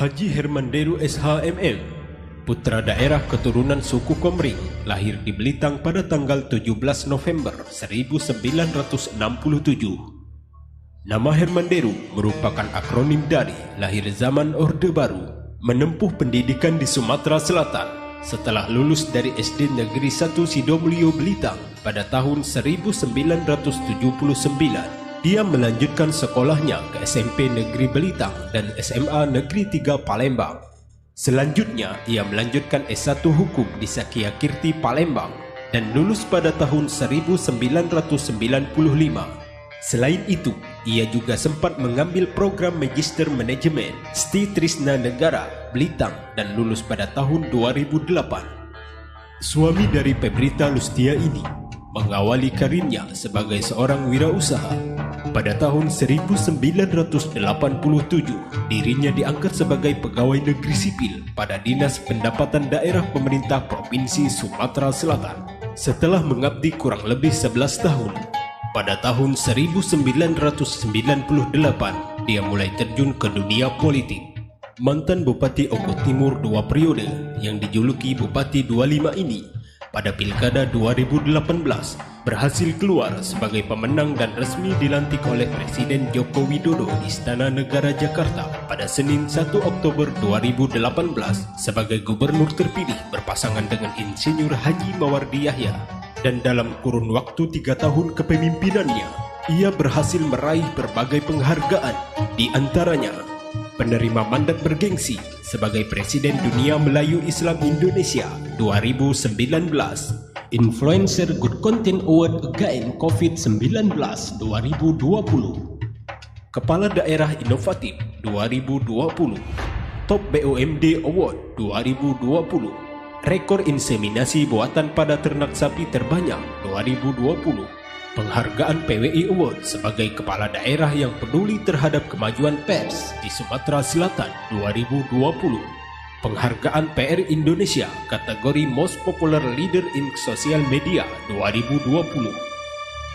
Haji Hermanderu SHMM, putra daerah keturunan suku Komering, lahir di Belitang pada tanggal 17 November 1967. Nama Hermanderu merupakan akronim dari lahir zaman Orde Baru, menempuh pendidikan di Sumatera Selatan. Setelah lulus dari SD Negeri 1 Sidomulyo Belitang pada tahun 1979, dia melanjutkan sekolahnya ke SMP Negeri Belitang dan SMA Negeri 3 Palembang. Selanjutnya, ia melanjutkan S1 Hukum di Sakya Kirti Palembang dan lulus pada tahun 1995. Selain itu, ia juga sempat mengambil program Magister Manajemen Sti Trisna Negara Belitang dan lulus pada tahun 2008. Suami dari Pebrita Lustia ini mengawali karirnya sebagai seorang wirausaha. Pada tahun 1987, dirinya diangkat sebagai pegawai negeri sipil pada Dinas Pendapatan Daerah Pemerintah Provinsi Sumatera Selatan. Setelah mengabdi kurang lebih 11 tahun, pada tahun 1998, dia mulai terjun ke dunia politik. Mantan Bupati Ogo Timur 2 periode yang dijuluki Bupati 25 ini pada Pilkada 2018 berhasil keluar sebagai pemenang dan resmi dilantik oleh Presiden Joko Widodo di Istana Negara Jakarta pada Senin 1 Oktober 2018 sebagai gubernur terpilih berpasangan dengan Insinyur Haji Mawardi Yahya. Dan dalam kurun waktu 3 tahun kepemimpinannya, ia berhasil meraih berbagai penghargaan, di antaranya penerima mandat bergengsi sebagai Presiden Dunia Melayu Islam Indonesia 2019, Influencer Good Content Award Again COVID-19 2020, Kepala Daerah Inovatif 2020, Top BUMD Award 2020, Rekor Inseminasi Buatan pada Ternak Sapi Terbanyak 2020, Penghargaan PWI Award sebagai Kepala Daerah yang peduli terhadap kemajuan pers di Sumatera Selatan 2020, Penghargaan PR Indonesia kategori Most Popular Leader in Social Media 2020,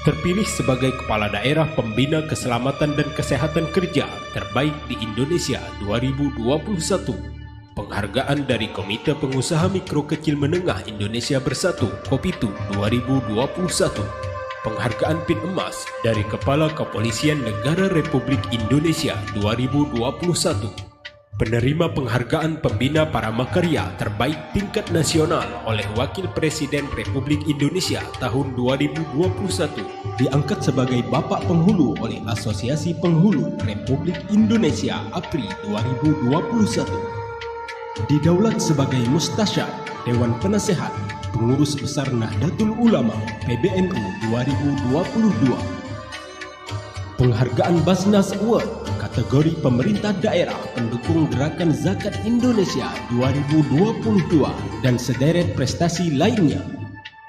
terpilih sebagai Kepala Daerah Pembina Keselamatan dan Kesehatan Kerja terbaik di Indonesia 2021, Penghargaan dari Komite Pengusaha Mikro Kecil Menengah Indonesia Bersatu Kopitu 2021, Penghargaan PIN Emas dari Kepala Kepolisian Negara Republik Indonesia 2021, penerima Penghargaan Pembina Paramakarya Terbaik Tingkat Nasional oleh Wakil Presiden Republik Indonesia tahun 2021, diangkat sebagai Bapak Penghulu oleh Asosiasi Penghulu Republik Indonesia APRI 2021, didaulat sebagai Mustasyar Dewan Penasehat Pengurus Besar Nahdlatul Ulama PBNU 2022, Penghargaan Basnas Award kategori Pemerintah Daerah Pendukung Gerakan Zakat Indonesia 2022, dan sederet prestasi lainnya.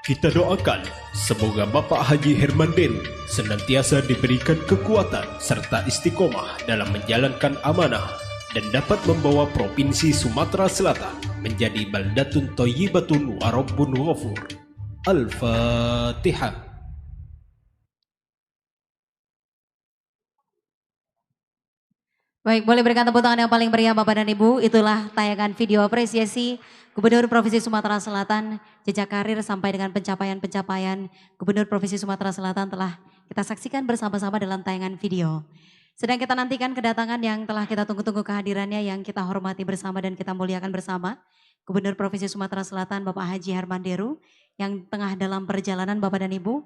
Kita doakan semoga Bapak Haji Hermanderu senantiasa diberikan kekuatan serta istiqomah dalam menjalankan amanah dan dapat membawa Provinsi Sumatera Selatan menjadi baldatun thayyibatun wa rabbun ghafur. Al-Fatihah. Baik, boleh berikan tepuk tangan yang paling meriah Bapak dan Ibu. Itulah tayangan video apresiasi Gubernur Provinsi Sumatera Selatan, jejak karir sampai dengan pencapaian-pencapaian Gubernur Provinsi Sumatera Selatan telah kita saksikan bersama-sama dalam tayangan video. Sedang kita nantikan kedatangan yang telah kita tunggu-tunggu kehadirannya, yang kita hormati bersama dan kita muliakan bersama. Gubernur Provinsi Sumatera Selatan Bapak Haji Hermanderu yang tengah dalam perjalanan Bapak dan Ibu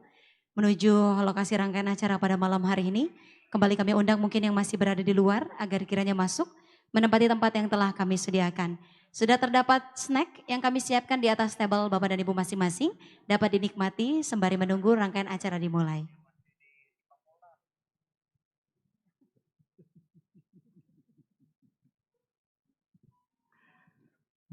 menuju lokasi rangkaian acara pada malam hari ini. Kembali kami undang mungkin yang masih berada di luar agar kiranya masuk menempati tempat yang telah kami sediakan. Sudah terdapat snack yang kami siapkan di atas table Bapak dan Ibu masing-masing, dapat dinikmati sembari menunggu rangkaian acara dimulai.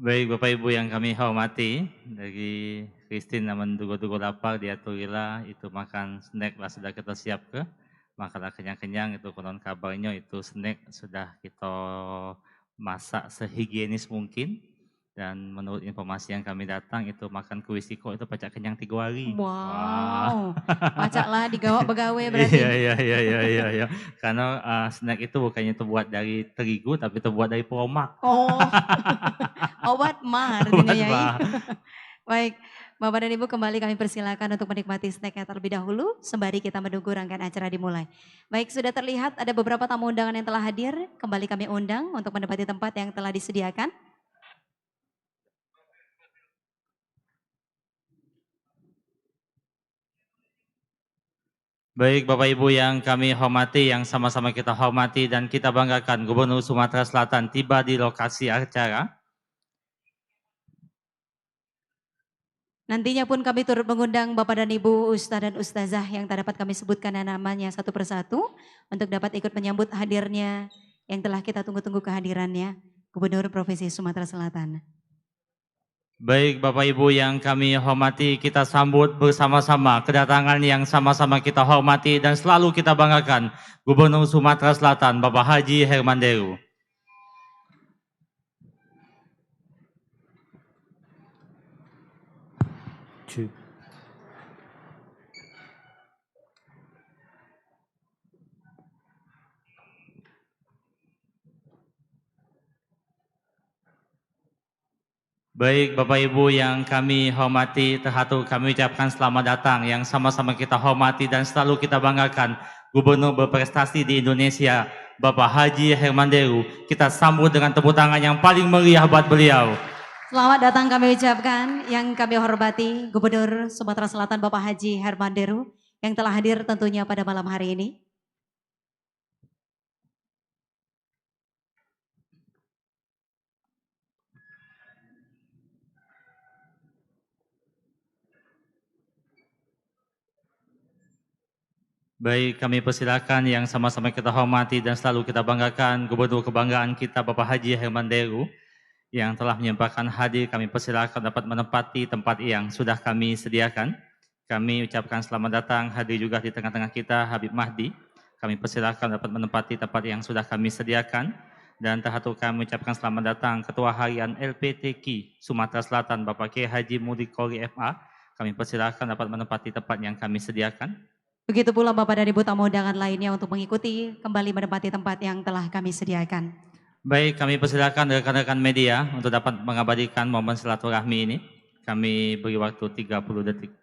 Baik Bapak Ibu yang kami hormati, dari Christine namun dugo-dugo lapar dia tulila itu makan snack lah sudah kita siapkan, makanlah kenyang-kenyang itu konon kabarnya itu snack sudah kita masak sehigienis mungkin Dan menurut informasi yang kami datang itu makan kuisiko itu pacak kenyang 3 hari. Wow, pacaklah digawa begawe berarti. Iya. Karena snack itu bukannya terbuat dari terigu tapi terbuat dari promak. Oh, obat mah artinya ya. Baik, Bapak dan Ibu kembali kami persilakan untuk menikmati snacknya terlebih dahulu sembari kita menunggu rangkaian acara dimulai. Baik, sudah terlihat ada beberapa tamu undangan yang telah hadir, kembali kami undang untuk menempati tempat yang telah disediakan. Baik Bapak Ibu yang kami hormati, yang sama-sama kita hormati dan kita banggakan, Gubernur Sumatera Selatan tiba di lokasi acara. Nantinya pun kami turut mengundang Bapak dan Ibu Ustadz dan Ustazah yang tak dapat kami sebutkan namanya satu persatu untuk dapat ikut menyambut hadirnya yang telah kita tunggu-tunggu kehadirannya, Gubernur Provinsi Sumatera Selatan. Baik Bapak Ibu yang kami hormati, kita sambut bersama-sama kedatangan yang sama-sama kita hormati dan selalu kita banggakan, Gubernur Sumatera Selatan Bapak Haji Herman Deru. Baik Bapak Ibu yang kami hormati, terhatur kami ucapkan selamat datang yang sama-sama kita hormati dan selalu kita banggakan, Gubernur berprestasi di Indonesia, Bapak Haji Herman Deru. Kita sambut dengan tepuk tangan yang paling meriah buat beliau. Selamat datang kami ucapkan yang kami hormati Gubernur Sumatera Selatan Bapak Haji Herman Deru yang telah hadir tentunya pada malam hari ini. Baik, kami persilakan yang sama-sama kita hormati dan selalu kita banggakan, Gubernur kebanggaan kita Bapak Haji Herman Deru yang telah menyempatkan hadir, kami persilakan dapat menempati tempat yang sudah kami sediakan. Kami ucapkan selamat datang, hadir juga di tengah-tengah kita Habib Mahdi. Kami persilakan dapat menempati tempat yang sudah kami sediakan. Dan terhatur kami ucapkan selamat datang Ketua Harian LPTQ Sumatera Selatan Bapak Kiai Haji Mudrikori FA. Kami persilakan dapat menempati tempat yang kami sediakan. Begitu pula Bapak dan Ibu tamu undangan lainnya untuk mengikuti kembali menempati tempat yang telah kami sediakan. Baik, kami persilakan rekan-rekan media untuk dapat mengabadikan momen silaturahmi ini. Kami beri waktu 30 detik.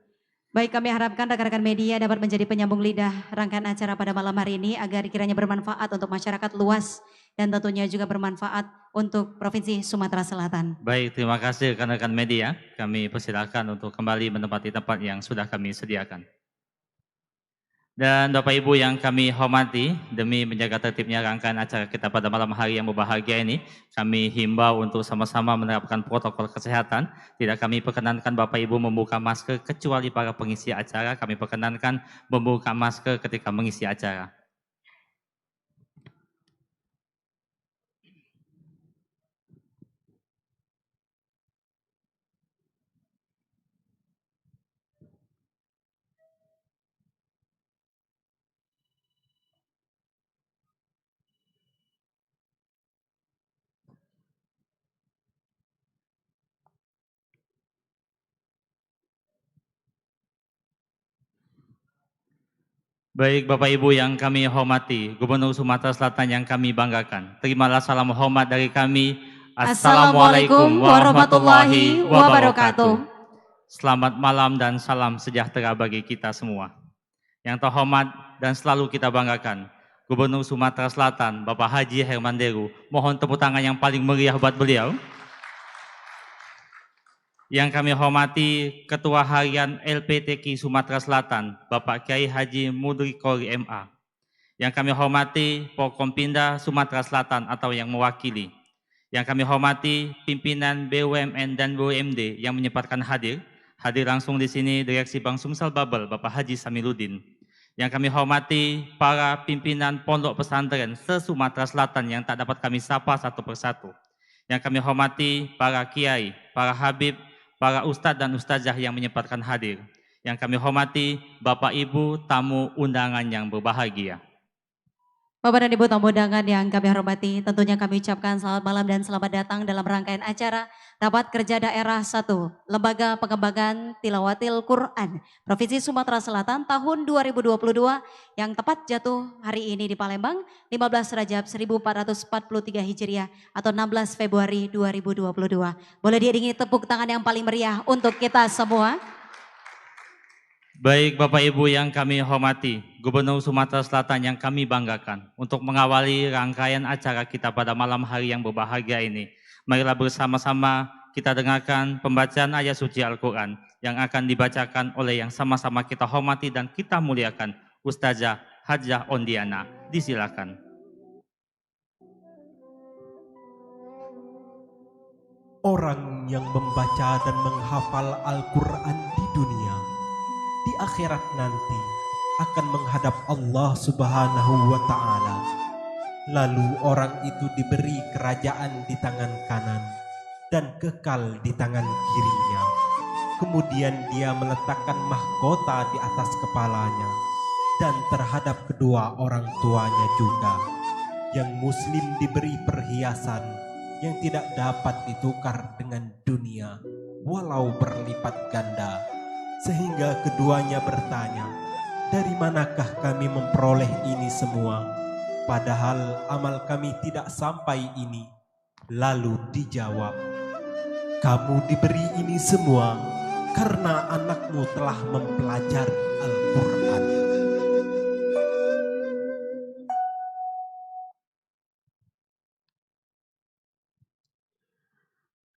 Baik, kami harapkan rekan-rekan media dapat menjadi penyambung lidah rangkaian acara pada malam hari ini agar kiranya bermanfaat untuk masyarakat luas dan tentunya juga bermanfaat untuk Provinsi Sumatera Selatan. Baik, terima kasih rekan-rekan media. Kami persilakan untuk kembali menempati tempat yang sudah kami sediakan. Dan Bapak Ibu yang kami hormati, demi menjaga tertibnya rangkaian acara kita pada malam hari yang berbahagia ini, kami himbau untuk sama-sama menerapkan protokol kesehatan. Tidak kami perkenankan Bapak Ibu membuka masker kecuali para pengisi acara. Kami perkenankan membuka masker ketika mengisi acara. Baik Bapak Ibu yang kami hormati, Gubernur Sumatera Selatan yang kami banggakan. Terimalah salam hormat dari kami. Assalamualaikum warahmatullahi wabarakatuh. Selamat malam dan salam sejahtera bagi kita semua. Yang terhormat dan selalu kita banggakan, Gubernur Sumatera Selatan, Bapak Haji Herman Deru. Mohon tepuk tangan yang paling meriah buat beliau. Yang kami hormati Ketua Harian LPTQ Sumatera Selatan, Bapak Kiai Haji Mudrikori MA. Yang kami hormati Porkompinda Sumatera Selatan atau yang mewakili. Yang kami hormati pimpinan BUMN dan BUMD yang menyempatkan hadir. Hadir langsung di sini Direksi Bank Sumsel Babel, Bapak Haji Samiluddin. Yang kami hormati para pimpinan pondok pesantren se-Sumatera Selatan yang tak dapat kami sapa satu persatu. Yang kami hormati para kiai, para habib, para ustadz dan ustazah yang menyempatkan hadir. Yang kami hormati Bapak Ibu tamu undangan yang berbahagia. Bapak dan Ibu tamu undangan yang kami hormati, tentunya kami ucapkan selamat malam dan selamat datang dalam rangkaian acara Rapat Kerja Daerah 1 Lembaga Pengembangan Tilawatil Quran Provinsi Sumatera Selatan tahun 2022 yang tepat jatuh hari ini di Palembang 15 Rajab 1443 Hijriah atau 16 Februari 2022. Boleh diiringi tepuk tangan yang paling meriah untuk kita semua. Baik Bapak Ibu yang kami hormati, Gubernur Sumatera Selatan yang kami banggakan, untuk mengawali rangkaian acara kita pada malam hari yang berbahagia ini, marilah bersama-sama kita dengarkan pembacaan ayat suci Al-Quran yang akan dibacakan oleh yang sama-sama kita hormati dan kita muliakan, Ustazah Hajah Ondiana. Disilakan. Orang yang membaca dan menghafal Al-Quran di dunia, di akhirat nanti akan menghadap Allah Subhanahu wa Ta'ala. Lalu orang itu diberi kerajaan di tangan kanan dan kekal di tangan kirinya. Kemudian dia meletakkan mahkota di atas kepalanya dan terhadap kedua orang tuanya juga. Yang muslim diberi perhiasan yang tidak dapat ditukar dengan dunia walau berlipat ganda. Sehingga keduanya bertanya, dari manakah kami memperoleh ini semua? Padahal amal kami tidak sampai ini. Lalu dijawab, kamu diberi ini semua karena anakmu telah mempelajari Al-Quran.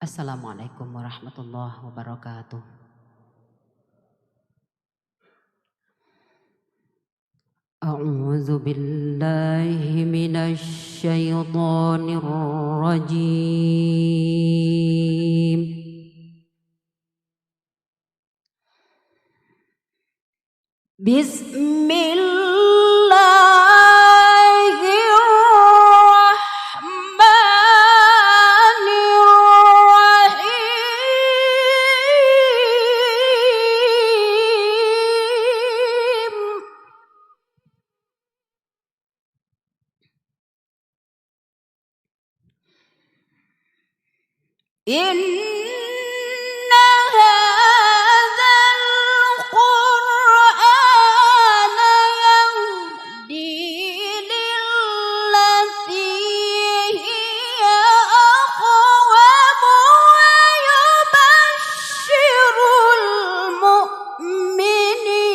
Assalamualaikum warahmatullahi wabarakatuh. A'udzu billahi minasy syaithanir rajim. Inna hadzal Qur'ana yahdi lillati hiya aqwam wa yubashshirul mu'minin.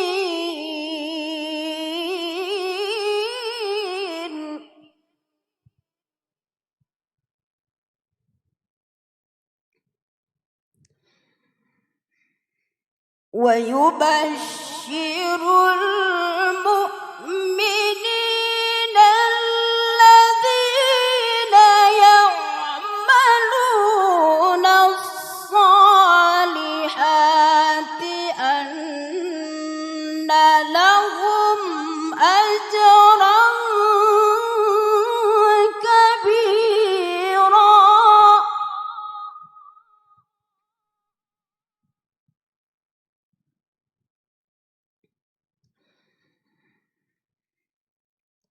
ويبشر المؤمنين الذين يعملون الصالحات أن لهم أجرا كبيرا.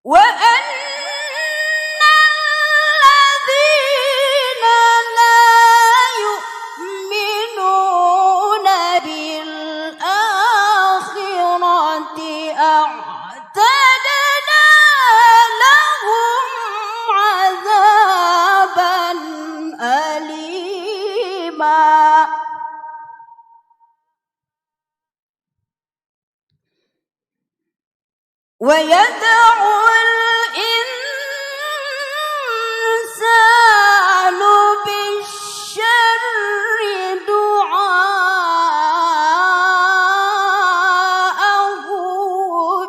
وأن الذين لا يؤمنون بالآخرة أعتدنا لهم عذابا أليما. ويدع الإنسان بالشر دعاءه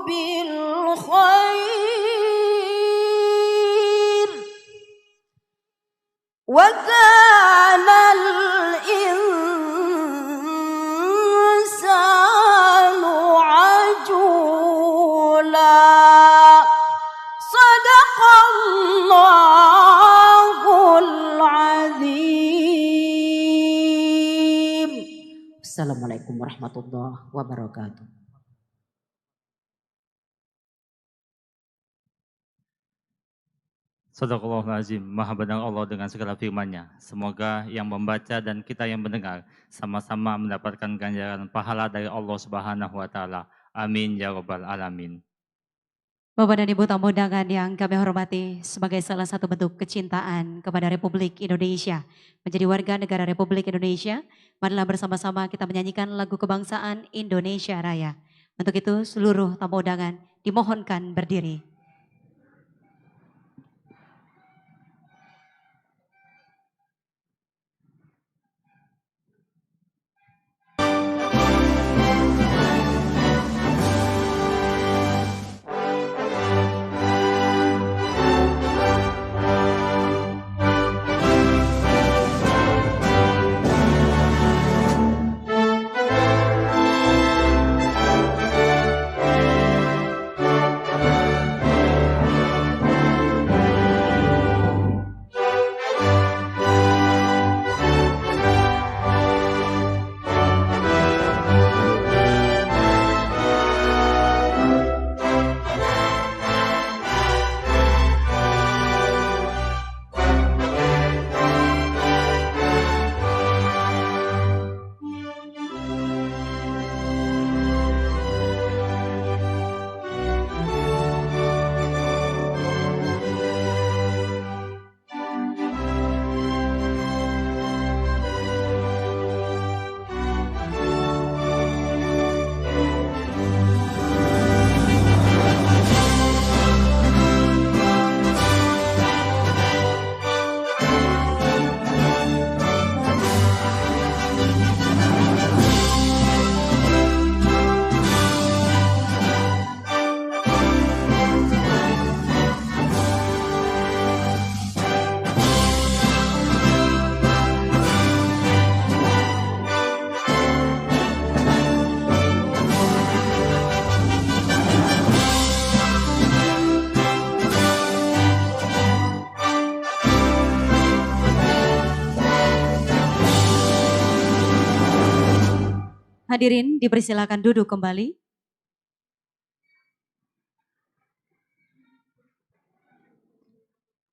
بالخير وكان الإنسان عجولا. Sadaqallahul azim. Assalamualaikum warahmatullahi wabarakatuh. Sadaqallahul azim, maha benar Allah dengan segala firman-Nya. Semoga yang membaca dan kita yang mendengar sama-sama mendapatkan ganjaran pahala dari Allah Subhanahu wa taala. Amin ya rabbal alamin. Bapak dan Ibu tamu undangan yang kami hormati, sebagai salah satu bentuk kecintaan kepada Republik Indonesia, menjadi warga negara Republik Indonesia, marilah bersama-sama kita menyanyikan lagu kebangsaan Indonesia Raya. Untuk itu seluruh tamu undangan dimohonkan berdiri. Hadirin dipersilakan duduk kembali.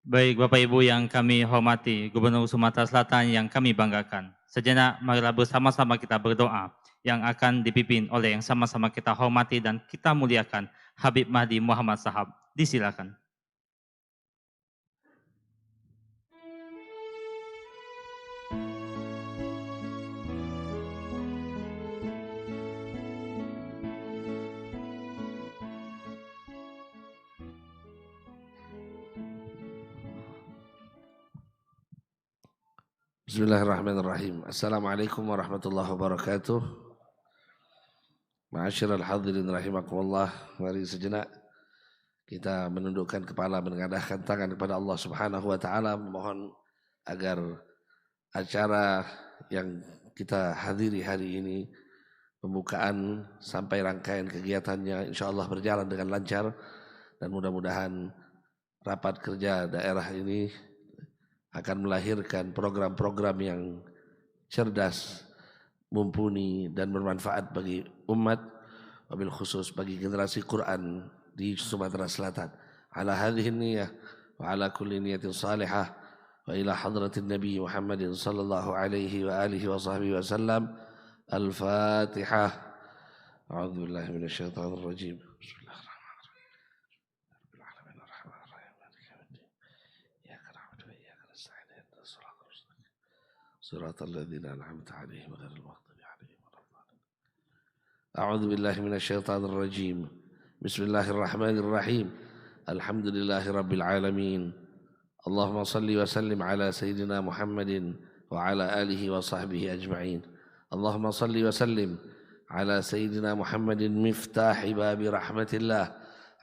Baik Bapak Ibu yang kami hormati, Gubernur Sumatera Selatan yang kami banggakan. Sejenak marilah bersama-sama kita berdoa yang akan dipimpin oleh yang sama-sama kita hormati dan kita muliakan, Habib Mahdi Muhammad Sahab. Disilakan. Bismillahirrahmanirrahim. Assalamualaikum warahmatullahi wabarakatuh. Ma'asyiral hadirin rahimakumullah. Mari sejenak kita menundukkan kepala, menengadahkan tangan kepada Allah Subhanahu wa taala, memohon agar acara yang kita hadiri hari ini, pembukaan sampai rangkaian kegiatannya insyaallah berjalan dengan lancar, dan mudah-mudahan rapat kerja daerah ini akan melahirkan program-program yang cerdas, mumpuni dan bermanfaat bagi umat, wabil khusus bagi generasi Quran di Sumatera Selatan. Ala hadhihi niyyah wa ala kulli niyatin salihah wa ila hadratin Nabi Muhammadin sallallahu alaihi wa alihi wa sahbihi wa sallam. Al-Fatihah. A'udzu billahi minasyaitonir rajim. صراط الذين أنعمت عليهم غير المغضوب عليهم ولا الضالين. أعوذ بالله من الشيطان الرجيم. بسم الله الرحمن الرحيم. الحمد لله رب العالمين. اللهم صل وسلم على سيدنا محمد وعلى آله وصحبه أجمعين. اللهم صل وسلم على سيدنا محمد مفتاح باب رحمة الله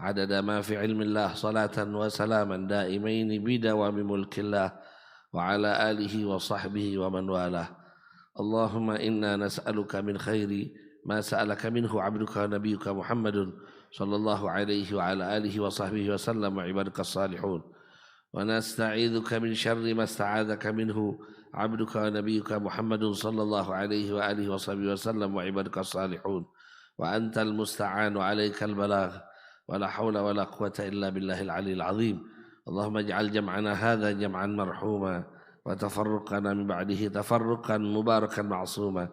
عدد ما في علم الله صلاة وسلاما دائمين بدوام ملك الله وعلى آله وصحبه ومن والاه. اللهم إنا نسألك من خير ما سألك منه عبدك ونبيك محمد صلى الله عليه وعلى آله وصحبه وسلم وعبادك الصالحون. ونستعيذك من شر ما استعاذك منه عبدك ونبيك محمد صلى الله عليه وآله وصحبه وسلم وعبادك الصالحون. وأنت المستعان وعليك البلاغ ولا حول ولا قوة إلا بالله العلي العظيم. اللهم اجعل جمعنا هذا جمعا مرحوما وتفرقنا من بعده تفرقا مباركا معصوما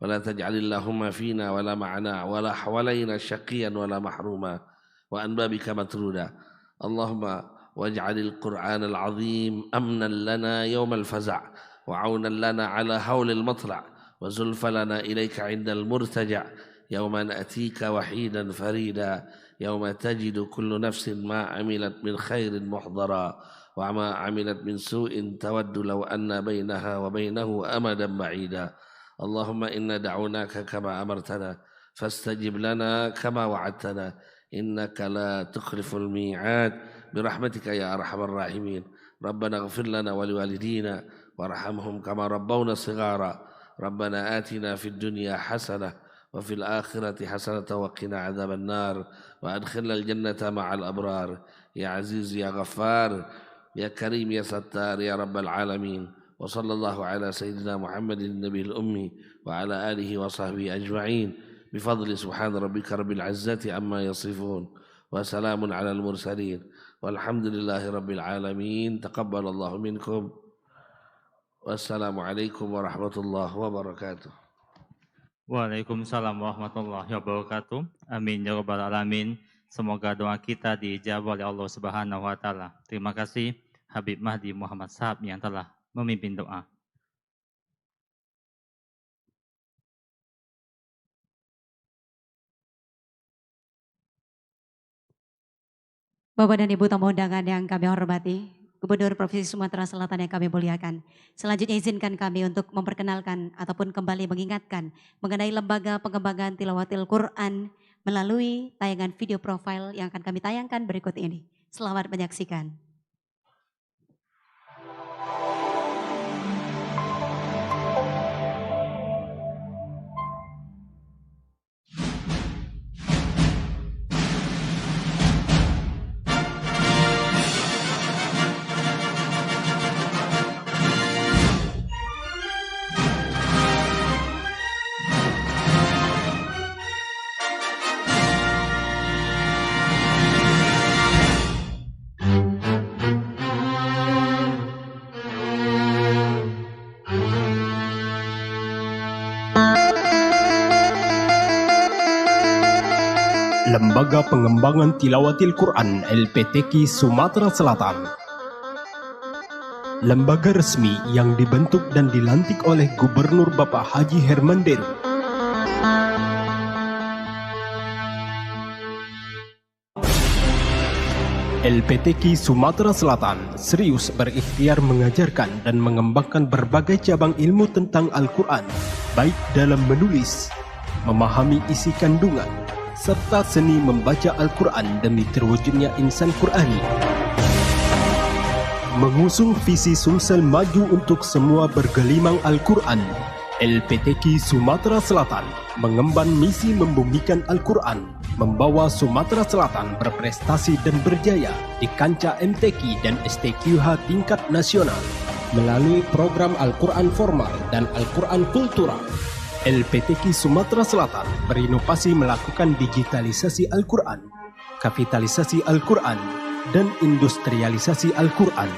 ولا تجعل اللهم فينا ولا معنا ولا حوالينا شقيا ولا محروما وعن بابك مطرودا اللهم واجعل القرآن العظيم أمنا لنا يوم الفزع وعونا لنا على هول المطلع وزلفى لنا إليك عند المرتجع يوم نأتيك وحيدا فريدا يوم تجد كل نفس ما عملت من خير محضرا وما عملت من سوء تود لو أن بينها وبينه أمدا بعيدا اللهم إنا دعوناك كما أمرتنا فاستجب لنا كما وعدتنا إنك لا تخلف الميعاد برحمتك يا أرحم الراحمين ربنا اغفر لنا ولوالدينا وارحمهم كما ربونا صغارا ربنا آتنا في الدنيا حسنة وفي الآخرة حسنة وقنا عذاب النار وأدخلنا الجنة مع الأبرار يا عزيز يا غفار يا كريم يا ستار يا رب العالمين وصلى الله على سيدنا محمد النبي الأمي وعلى آله وصحبه أجمعين بفضل سبحان ربك رب العزة عما يصفون وسلام على المرسلين والحمد لله رب العالمين تقبل الله منكم والسلام عليكم ورحمة الله وبركاته. Waalaikumsalam warahmatullahi wabarakatuh. Amin ya rabbal alamin. Semoga doa kita diijabah oleh Allah Subhanahu wa taala. Terima kasih Habib Mahdi Muhammad Sahab yang telah memimpin doa. Bapak dan Ibu tamu undangan yang kami hormati, Gubernur Provinsi Sumatera Selatan yang kami muliakan. Selanjutnya izinkan kami untuk memperkenalkan ataupun kembali mengingatkan mengenai Lembaga Pengembangan Tilawatil Quran melalui tayangan video profile yang akan kami tayangkan berikut ini. Selamat menyaksikan. Lembaga Pengembangan Tilawatil Quran LPTQ Sumatera Selatan. Lembaga resmi yang dibentuk dan dilantik oleh Gubernur Bapak Haji Herman Deru. LPTQ Sumatera Selatan serius berikhtiar mengajarkan dan mengembangkan berbagai cabang ilmu tentang Al-Quran, baik dalam menulis, memahami isi kandungan, serta seni membaca Al-Quran demi terwujudnya insan Qurani. Mengusung visi Sumsel maju untuk semua bergelimang Al-Quran, LPTQ Sumatera Selatan mengemban misi membumikan Al-Quran, membawa Sumatera Selatan berprestasi dan berjaya di kancah MTQ dan STQH tingkat nasional melalui program Al-Quran formal dan Al-Quran kultural. LPTQ Sumatera Selatan berinovasi melakukan digitalisasi Al-Quran, kapitalisasi Al-Quran, dan industrialisasi Al-Quran.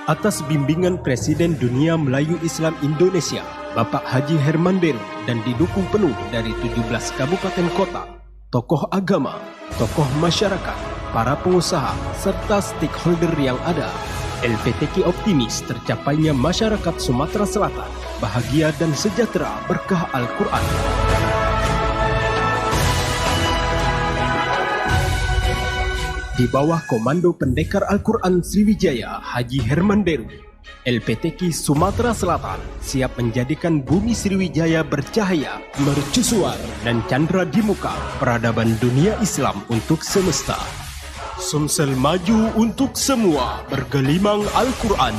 Atas bimbingan Presiden Dunia Melayu Islam Indonesia, Bapak Haji Herman Deru, dan didukung penuh dari 17 kabupaten kota, tokoh agama, tokoh masyarakat, para pengusaha, serta stakeholder yang ada, LPTQ optimis tercapainya masyarakat Sumatera Selatan bahagia dan sejahtera berkah Al-Quran. Di bawah komando Pendekar Al-Quran Sriwijaya Haji Herman Deru, LPTQ Sumatera Selatan siap menjadikan bumi Sriwijaya bercahaya, mercusuar, dan candra di muka peradaban dunia Islam untuk semesta. Sumsel maju untuk semua bergelimang Al-Quran.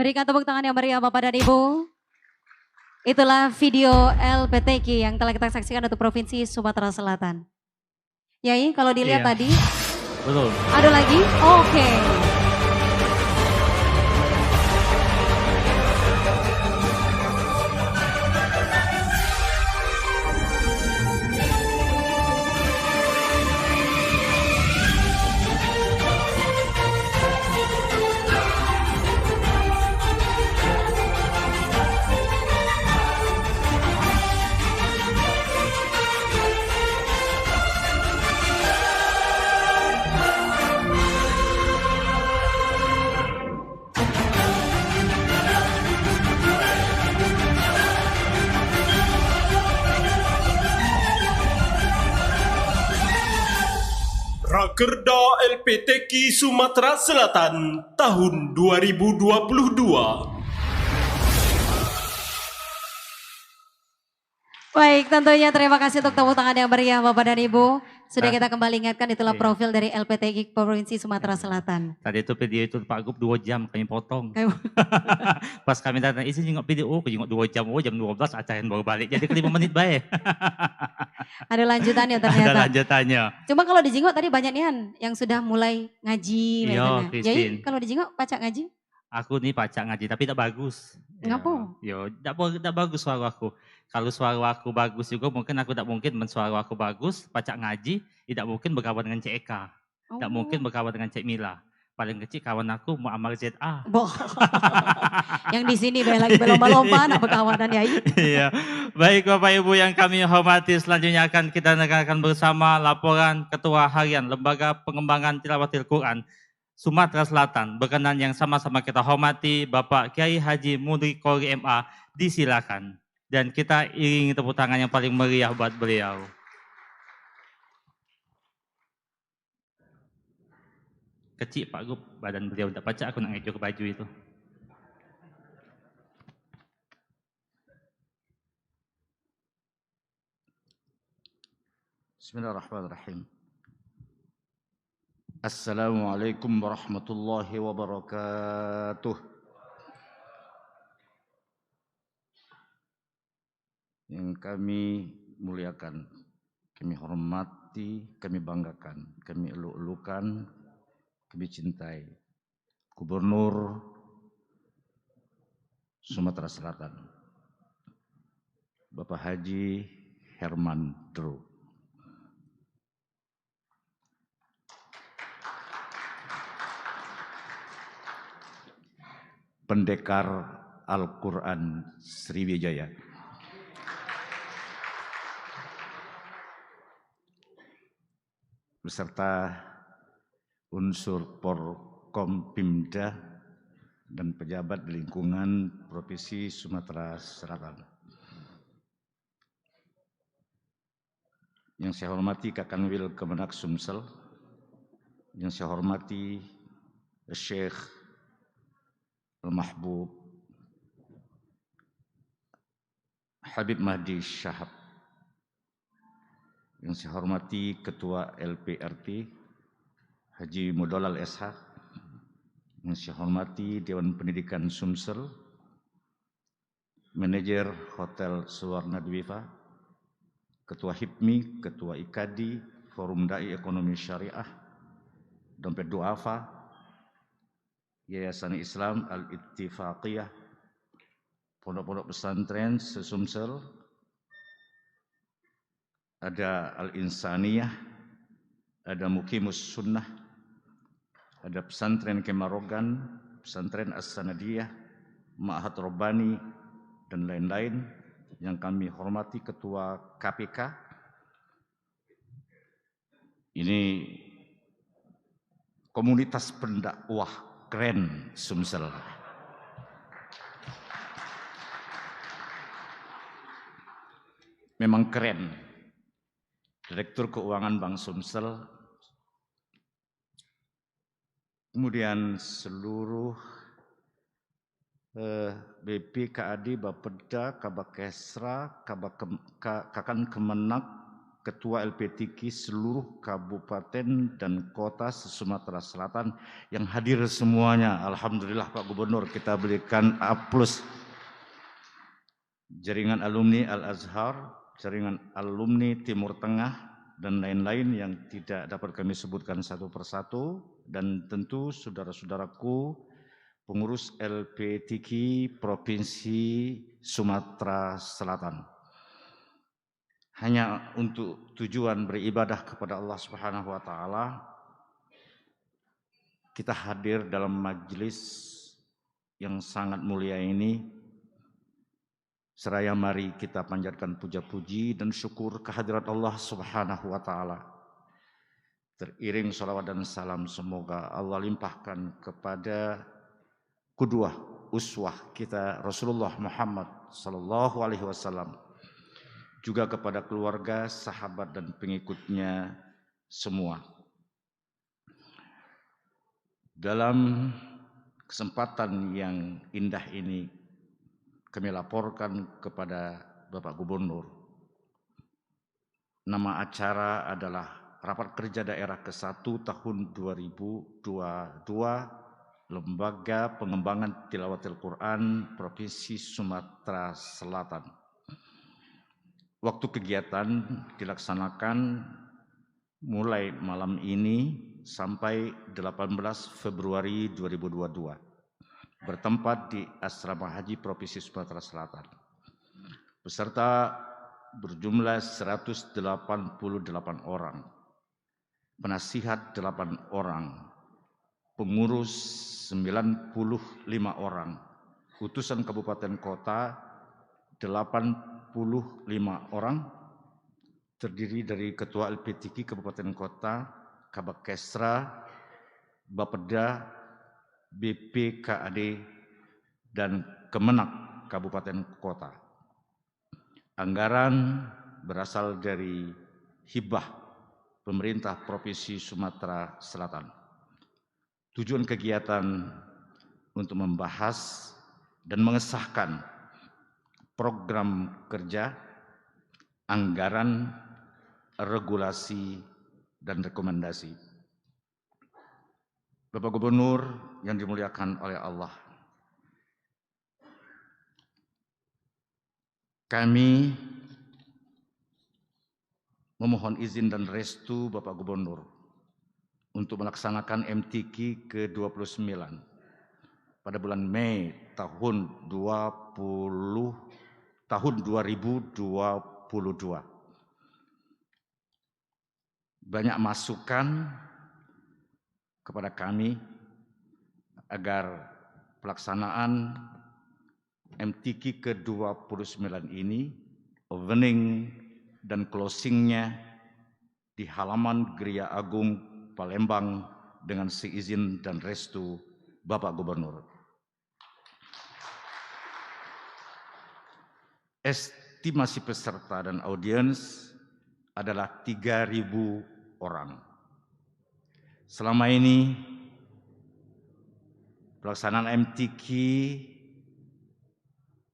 Berikan tepuk tangan yang meriah Bapak dan Ibu. Itulah video LPTK yang telah kita saksikan untuk Provinsi Sumatera Selatan. Yai, kalau dilihat Iya. tadi, Betul. ada lagi? Oke. Rakerda LPTK Sumatera Selatan tahun 2022. Baik, tentunya terima kasih untuk tepuk tangan yang meriah Bapak dan Ibu. Sudah kita kembali ingatkan itulah Iya. profil dari LPTK Provinsi Sumatera Selatan. Tadi itu video itu Pak Gub 2 jam kami potong. Kayak- Pas kami datang, isi jengok video, oh jengok 2 jam, oh jam 12 acara yang baru balik. Jadi ke 5 menit baik. Ada lanjutannya Ada ternyata. lanjutannya. Cuma kalau di Jingok tadi banyak nian yang sudah mulai ngaji. Iya, Jadi Christine. kalau di Jingok pacak ngaji? Aku nih pacak ngaji, tapi tak bagus. Ngapa? Yo, tak bagus suara aku. Kalau suara aku bagus juga mungkin aku tak mungkin suara aku bagus, pacak ngaji, tidak mungkin berkawan dengan Cik Eka. Tak mungkin berkawan dengan Cik Mila. Paling kecil kawan aku Muammar ZA. Boh. Yang di sini lagi berlomba-lomba nak berkawanan ya. Iya. Baik Bapak Ibu yang kami hormati, selanjutnya akan kita dengarkan bersama laporan Ketua Harian Lembaga Pengembangan Tilawatil Quran Sumatera Selatan. Berkenan yang sama-sama kita hormati Bapak Kiai Haji Mudri Qori MA, disilakan. Dan kita iringi tepuk tangan yang paling meriah buat beliau. Kecil Pak Gub, badan beliau tak pacak, aku nak ngejo ke baju itu. Bismillahirrahmanirrahim. Assalamualaikum warahmatullahi wabarakatuh. Yang kami muliakan, kami hormati, kami banggakan, kami eluk-elukan, kami cintai Gubernur Sumatera Selatan, Bapak Haji Herman Deru. Pendekar Al-Quran Sriwijaya. Beserta unsur Porkompimda dan pejabat di lingkungan Provinsi Sumatera Selatan. Yang saya hormati Kakanwil Kemenak Sumsel, yang saya hormati Syekh Al-Mahbub Habib Mahdi Syahab, yang saya hormati Ketua LPRT Haji Mudolal SH, yang saya hormati Dewan Pendidikan Sumsel, Manajer Hotel Suwarna Dwipa, Ketua HIPMI, Ketua IKADI, Forum Dai Ekonomi Syariah, Dompet Duafa, Yayasan Islam Al-Ittifaqiyah, Pondok-pondok pesantren se-Sumsel, ada Al-Insaniyah, ada Muqimus Sunnah, ada pesantren Kemarogan, pesantren As-Sanadiyah, Ma'had Robbani, dan lain-lain. Yang kami hormati Ketua KPK. Ini komunitas pendakwah keren Sumsel. Memang keren. Direktur Keuangan Bank Sumsel. Kemudian seluruh BP, KAD, Bapeda, Kabakesra, Kakan Kemenak, Ketua LPTK seluruh kabupaten dan kota Sumatera Selatan yang hadir semuanya. Alhamdulillah Pak Gubernur, kita berikan aplaus. Jaringan alumni Al-Azhar, jaringan alumni Timur Tengah, dan lain-lain yang tidak dapat kami sebutkan satu persatu, dan tentu saudara-saudaraku pengurus LPTK Provinsi Sumatera Selatan. Hanya untuk tujuan beribadah kepada Allah Subhanahu wa taala, kita hadir dalam majelis yang sangat mulia ini. Seraya mari kita panjatkan puja-puji dan syukur kehadirat Allah Subhanahu wa taala. Teriring salawat dan salam semoga Allah limpahkan kepada qudwah uswah kita Rasulullah Muhammad sallallahu alaihi wasallam, juga kepada keluarga, sahabat dan pengikutnya semua. Dalam kesempatan yang indah ini kami laporkan kepada Bapak Gubernur, nama acara adalah Rapat Kerja Daerah ke-1 tahun 2022 Lembaga Pengembangan Tilawatil Quran Provinsi Sumatera Selatan. Waktu kegiatan dilaksanakan mulai malam ini sampai 18 Februari 2022. Bertempat di Asrama Haji Provinsi Sumatera Selatan. Peserta berjumlah 188 orang, penasihat 8 orang, pengurus 95 orang, utusan kabupaten kota 85 orang, terdiri dari Ketua LPTK Kabupaten Kota, Kabakesra, Bapeda, BPKAD, dan Kemenak Kabupaten Kota. Anggaran berasal dari hibah pemerintah Provinsi Sumatera Selatan. Tujuan kegiatan untuk membahas dan mengesahkan program kerja, anggaran, regulasi, dan rekomendasi. Bapak Gubernur yang dimuliakan oleh Allah, kami memohon izin dan restu Bapak Gubernur untuk melaksanakan MTQ ke-29 pada bulan Mei tahun 2022. Banyak masukan kepada kami agar pelaksanaan MTQ ke-29 ini, opening dan closingnya di halaman Gereja Agung Palembang dengan seizin dan restu Bapak Gubernur. Estimasi peserta dan audiens adalah 3.000 orang. Selama ini pelaksanaan MTQ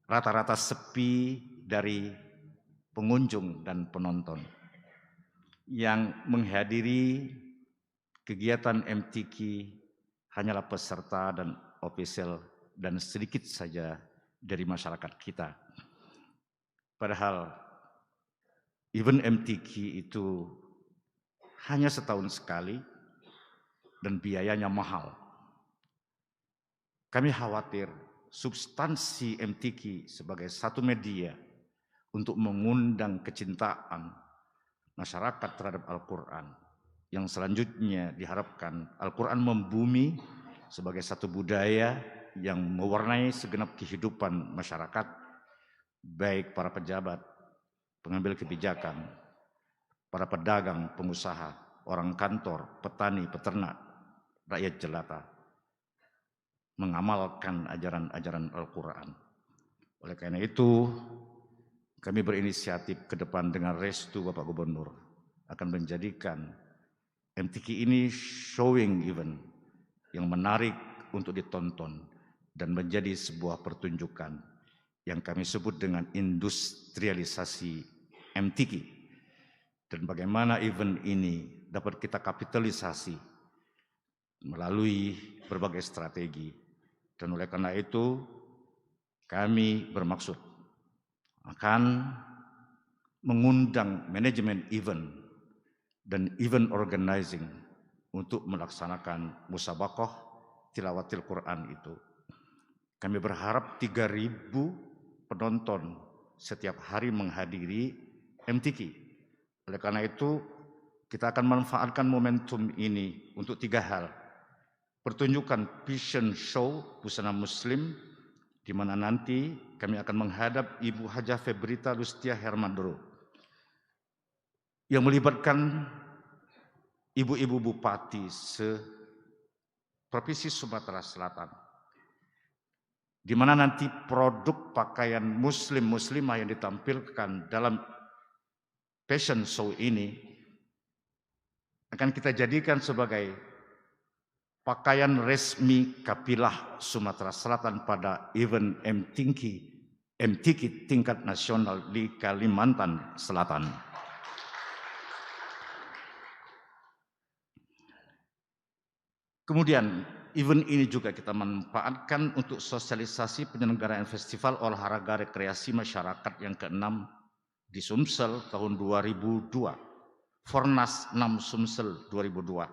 rata-rata sepi dari pengunjung dan penonton. Yang menghadiri kegiatan MTQ hanyalah peserta dan ofisial dan sedikit saja dari masyarakat kita. Padahal event MTQ itu hanya setahun sekali dan biayanya mahal. Kami khawatir substansi MTQ sebagai satu media untuk mengundang kecintaan masyarakat terhadap Al-Quran, yang selanjutnya diharapkan Al-Quran membumi sebagai satu budaya yang mewarnai segenap kehidupan masyarakat, baik para pejabat, pengambil kebijakan, para pedagang, pengusaha, orang kantor, petani, peternak, rakyat jelata, mengamalkan ajaran-ajaran Al-Quran. Oleh karena itu, kami berinisiatif ke depan dengan restu Bapak Gubernur akan menjadikan MTQ ini showing event yang menarik untuk ditonton dan menjadi sebuah pertunjukan yang kami sebut dengan industrialisasi MTQ. dan bagaimana event ini dapat kita kapitalisasi melalui berbagai strategi. Dan oleh karena itu kami bermaksud akan mengundang manajemen event dan event organizing untuk melaksanakan musabaqah tilawatil Quran itu. Kami berharap 3.000 penonton setiap hari menghadiri MTQ. Oleh karena itu kita akan manfaatkan momentum ini untuk 3 hal. Pertunjukan fashion show busana muslim, di mana nanti kami akan menghadap Ibu Hajah Febrita Lustia Hermandoro yang melibatkan ibu-ibu bupati se-Provinsi Sumatera Selatan, di mana nanti produk pakaian muslim-muslimah yang ditampilkan dalam fashion show ini akan kita jadikan sebagai pakaian resmi kabilah Sumatera Selatan pada event MTQ tingkat nasional di Kalimantan Selatan. Kemudian event ini juga kita manfaatkan untuk sosialisasi penyelenggaraan festival olahraga rekreasi masyarakat yang ke-6 di Sumsel tahun 2002, Fornas 6 Sumsel 2002.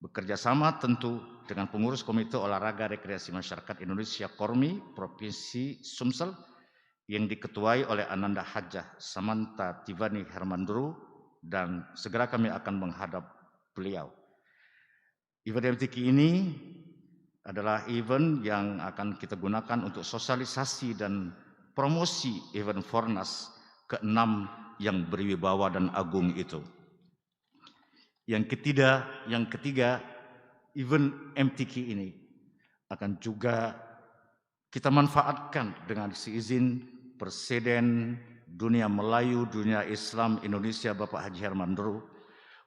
Bekerja sama tentu dengan pengurus Komite Olahraga Rekreasi Masyarakat Indonesia Kormi Provinsi Sumsel yang diketuai oleh Ananda Hajah Samanta Tivani Hermandoro, dan segera kami akan menghadap beliau. Event MTQ ini adalah event yang akan kita gunakan untuk sosialisasi dan promosi event Fornas ke-6 yang berwibawa dan agung itu. Yang ketiga, event MTQ ini akan juga kita manfaatkan dengan seizin Presiden Dunia Melayu, Dunia Islam Indonesia Bapak Haji Hermandoro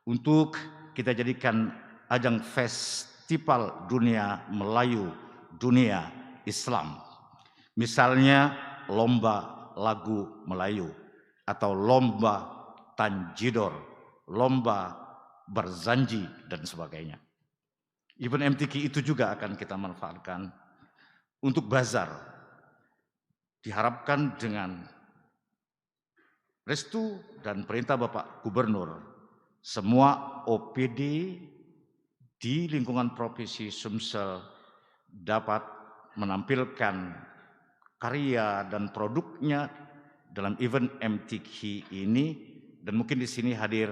untuk kita jadikan ajang festival Dunia Melayu, Dunia Islam. Misalnya lomba lagu Melayu atau lomba tanjidor, lomba berzanji dan sebagainya. Event MTQ itu juga akan kita manfaatkan untuk bazar. Diharapkan dengan restu dan perintah Bapak Gubernur, semua OPD di lingkungan Provinsi Sumsel dapat menampilkan karya dan produknya dalam event MTQ ini, dan mungkin di sini hadir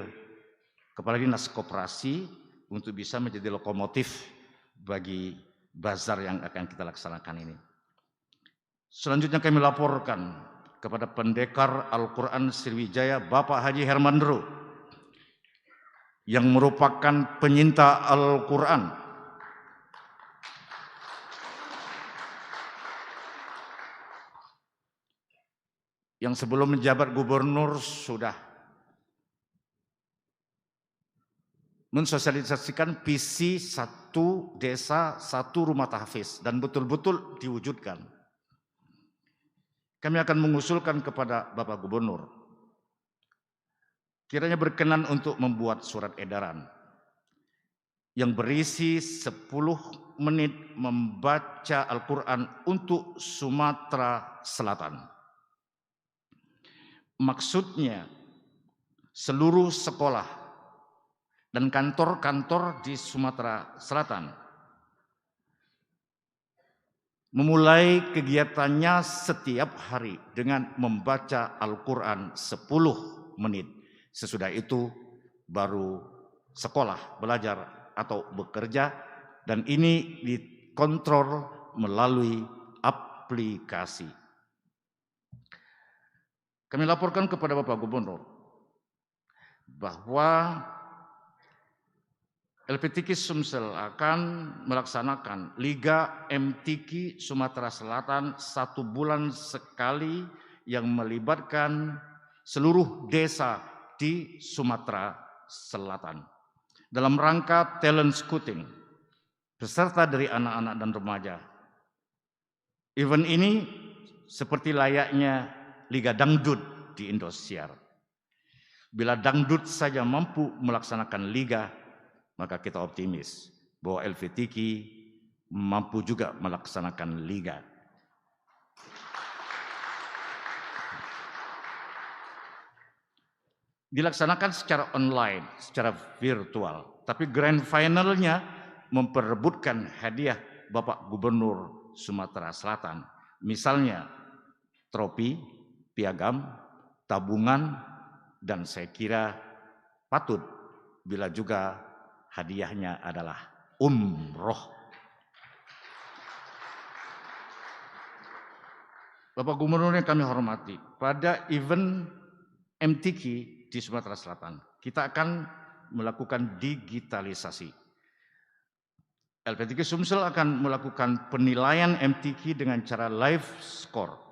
Kepala Dinas Koperasi untuk bisa menjadi lokomotif bagi bazar yang akan kita laksanakan ini. Selanjutnya kami laporkan kepada Pendekar Al-Quran Sriwijaya Bapak Haji Hermandoro yang merupakan penyinta Al-Quran. Yang sebelum menjabat gubernur sudah mensosialisasikan visi 1 desa 1 rumah tahfiz dan betul-betul diwujudkan. Kami akan mengusulkan kepada Bapak Gubernur kiranya berkenan untuk membuat surat edaran yang berisi 10 menit membaca Al-Quran untuk Sumatera Selatan. Maksudnya seluruh sekolah dan kantor-kantor di Sumatera Selatan memulai kegiatannya setiap hari dengan membaca Al-Quran 10 menit. Sesudah itu baru sekolah, belajar atau bekerja, dan ini dikontrol melalui aplikasi. Kami laporkan kepada Bapak Gubernur bahwa LPTQ Sumsel akan melaksanakan Liga MTQ Sumatera Selatan 1 bulan sekali yang melibatkan seluruh desa di Sumatera Selatan dalam rangka talent scouting beserta dari anak-anak dan remaja. Event ini seperti layaknya Liga Dangdut di Indosiar. Bila dangdut saja mampu melaksanakan liga, maka kita optimis bahwa LPTK mampu juga melaksanakan liga. Dilaksanakan secara online, secara virtual, tapi grand finalnya memperebutkan hadiah Bapak Gubernur Sumatera Selatan. Misalnya trofi, piagam, tabungan, dan saya kira patut bila juga hadiahnya adalah umroh. Bapak Gubernur yang kami hormati, pada event MTQ di Sumatera Selatan, kita akan melakukan digitalisasi. LPTK Sumsel akan melakukan penilaian MTQ dengan cara live score.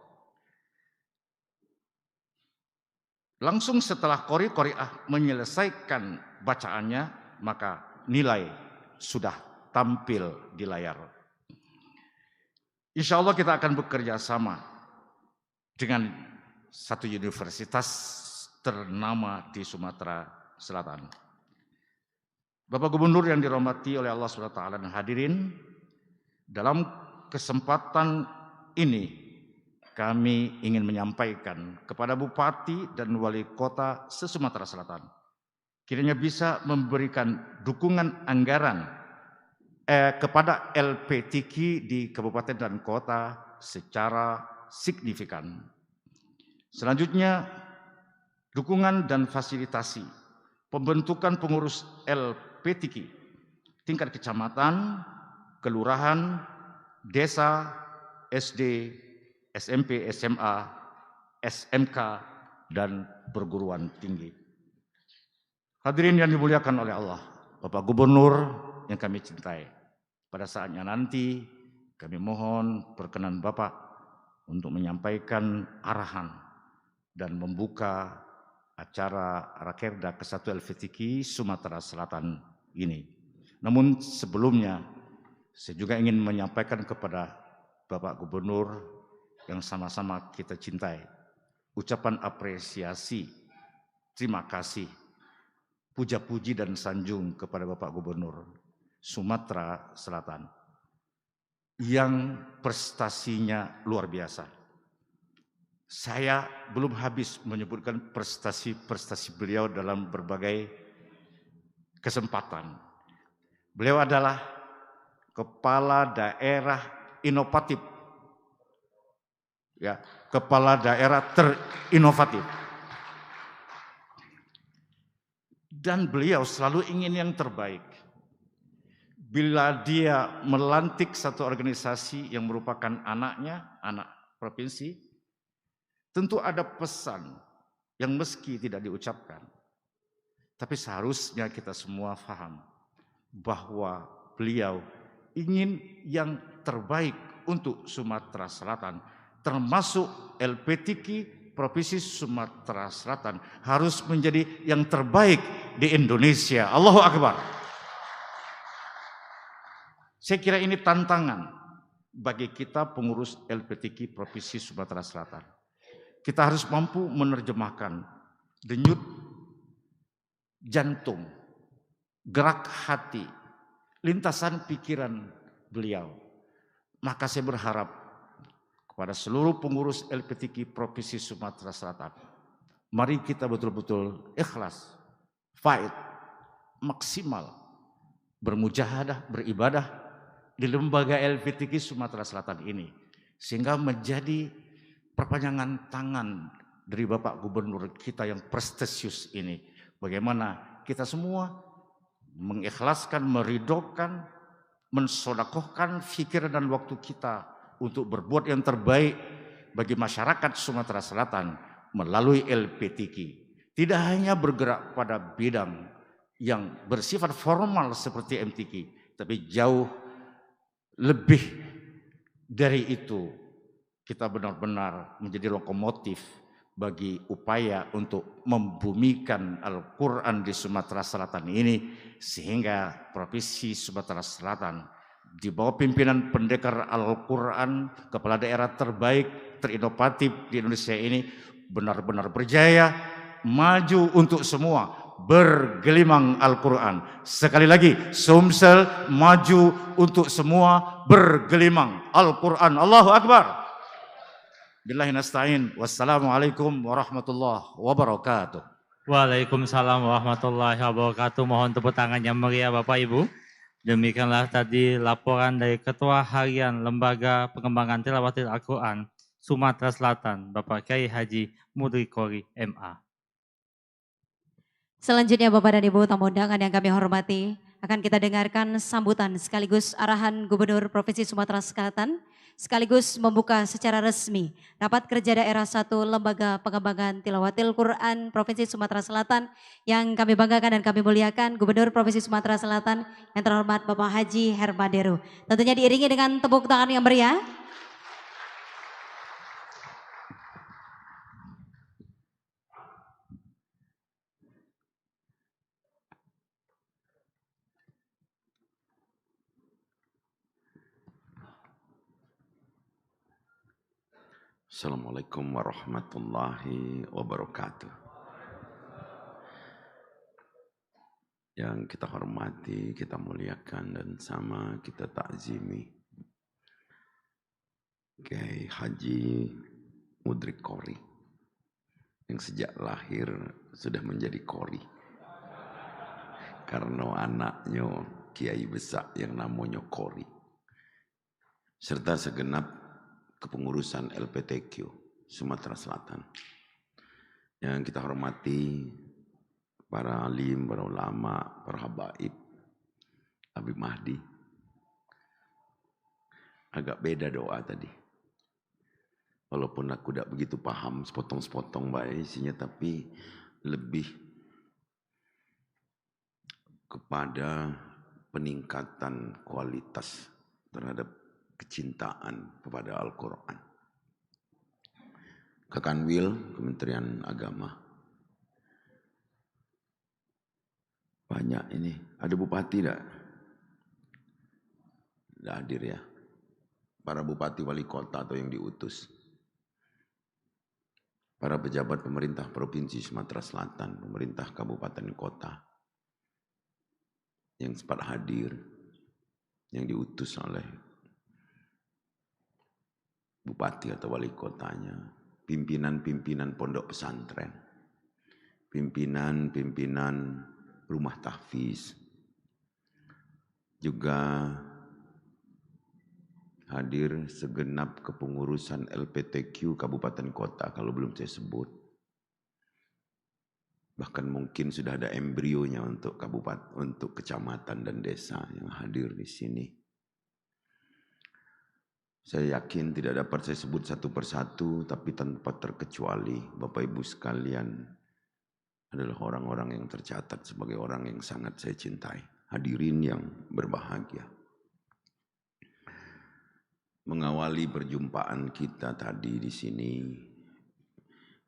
Langsung setelah qori'ah menyelesaikan bacaannya, maka nilai sudah tampil di layar. Insya Allah kita akan bekerja sama dengan satu universitas ternama di Sumatera Selatan. Bapak Gubernur yang dirahmati oleh Allah SWT dan hadirin, dalam kesempatan ini kami ingin menyampaikan kepada Bupati dan Wali Kota se-Sumatera Selatan, kiranya bisa memberikan dukungan anggaran kepada LPTK di kabupaten dan kota secara signifikan. Selanjutnya, dukungan dan fasilitasi pembentukan pengurus LPTK tingkat kecamatan, kelurahan, desa, SD, SMP, SMA, SMK, dan perguruan tinggi. Hadirin yang dimuliakan oleh Allah, Bapak Gubernur yang kami cintai, pada saatnya nanti kami mohon perkenan Bapak untuk menyampaikan arahan dan membuka acara Rakerda ke-1 LPTK Sumatera Selatan ini. Namun sebelumnya saya juga ingin menyampaikan kepada Bapak Gubernur yang sama-sama kita cintai ucapan apresiasi, terima kasih, puja-puji dan sanjung kepada Bapak Gubernur Sumatera Selatan yang prestasinya luar biasa. Saya belum habis menyebutkan prestasi-prestasi beliau dalam berbagai kesempatan. Beliau adalah kepala daerah inovatif, ya, kepala daerah terinovatif. Dan beliau selalu ingin yang terbaik. Bila dia melantik satu organisasi yang merupakan anaknya, anak provinsi, tentu ada pesan yang meski tidak diucapkan, tapi seharusnya kita semua paham bahwa beliau ingin yang terbaik untuk Sumatera Selatan, termasuk LPTK Provinsi Sumatera Selatan harus menjadi yang terbaik di Indonesia. Allahu Akbar. Saya kira ini tantangan bagi kita pengurus LPTK Provinsi Sumatera Selatan. Kita harus mampu menerjemahkan denyut jantung, gerak hati, lintasan pikiran beliau. Maka saya berharap kepada seluruh pengurus LPTK Provinsi Sumatera Selatan, mari kita betul-betul ikhlas, fight, maksimal, bermujahadah, beribadah di lembaga LPTK Sumatera Selatan ini, sehingga menjadi perpanjangan tangan dari Bapak Gubernur kita yang prestisius ini. Bagaimana kita semua mengikhlaskan, meridhokan, mensodakohkan pikiran dan waktu kita untuk berbuat yang terbaik bagi masyarakat Sumatera Selatan melalui LPTK. Tidak hanya bergerak pada bidang yang bersifat formal seperti MTQ, tapi jauh lebih dari itu. Kita benar-benar menjadi lokomotif bagi upaya untuk membumikan Al-Quran di Sumatera Selatan ini, sehingga Provinsi Sumatera Selatan di bawah pimpinan pendekar Al-Quran, kepala daerah terbaik, terinovatif di Indonesia ini benar-benar berjaya maju untuk semua, bergelimang Al-Quran. Sekali lagi, Sumsel maju untuk semua, bergelimang Al-Quran. Allahu Akbar. Billahi nasta'in. Wassalamualaikum warahmatullahi wabarakatuh. Waalaikumsalam warahmatullahi wabarakatuh. Mohon tepuk tangan yang meriah Bapak Ibu. Demikianlah tadi laporan dari Ketua Harian Lembaga Pengembangan Tilawatil Al-Quran Sumatera Selatan, Bapak Kiai Haji Mudrikori MA. Selanjutnya Bapak dan Ibu tamu undangan yang kami hormati, akan kita dengarkan sambutan sekaligus arahan Gubernur Provinsi Sumatera Selatan, sekaligus membuka secara resmi Rapat Kerja Daerah 1 Lembaga Pengembangan Tilawatil Quran Provinsi Sumatera Selatan yang kami banggakan dan kami muliakan Gubernur Provinsi Sumatera Selatan yang terhormat Bapak Haji Hermanderu. Tentunya diiringi dengan tepuk tangan yang meriah. Assalamualaikum warahmatullahi wabarakatuh. Yang kita hormati, kita muliakan dan sama kita takzimi Kiai Haji Mudrikori yang sejak lahir sudah menjadi kori karena anaknya Kiai besar yang namanya Kori serta segenap kepengurusan LPTQ Sumatera Selatan. Yang kita hormati para alim, para ulama, para habaib, Habib Mahdi. Agak beda doa tadi. Walaupun aku tidak begitu paham sepotong-sepotong baik isinya, tapi lebih kepada peningkatan kualitas terhadap kecintaan kepada Al-Quran. Kekanwil, Kementerian Agama. Banyak ini. Ada bupati tidak? Tidak hadir ya. Para bupati wali kota atau yang diutus. Para pejabat pemerintah Provinsi Sumatera Selatan, pemerintah kabupaten kota. Yang sempat hadir. Yang diutus oleh bupati atau wali kotanya, pimpinan-pimpinan pondok pesantren, pimpinan-pimpinan rumah tahfiz, juga hadir segenap kepengurusan LPTQ kabupaten kota kalau belum saya sebut. Bahkan mungkin sudah ada embrionya untuk kabupaten, untuk kecamatan dan desa yang hadir di sini. Saya yakin tidak dapat saya sebut satu persatu, tapi tanpa terkecuali Bapak Ibu sekalian adalah orang-orang yang tercatat sebagai orang yang sangat saya cintai. Hadirin yang berbahagia. Mengawali perjumpaan kita tadi di sini,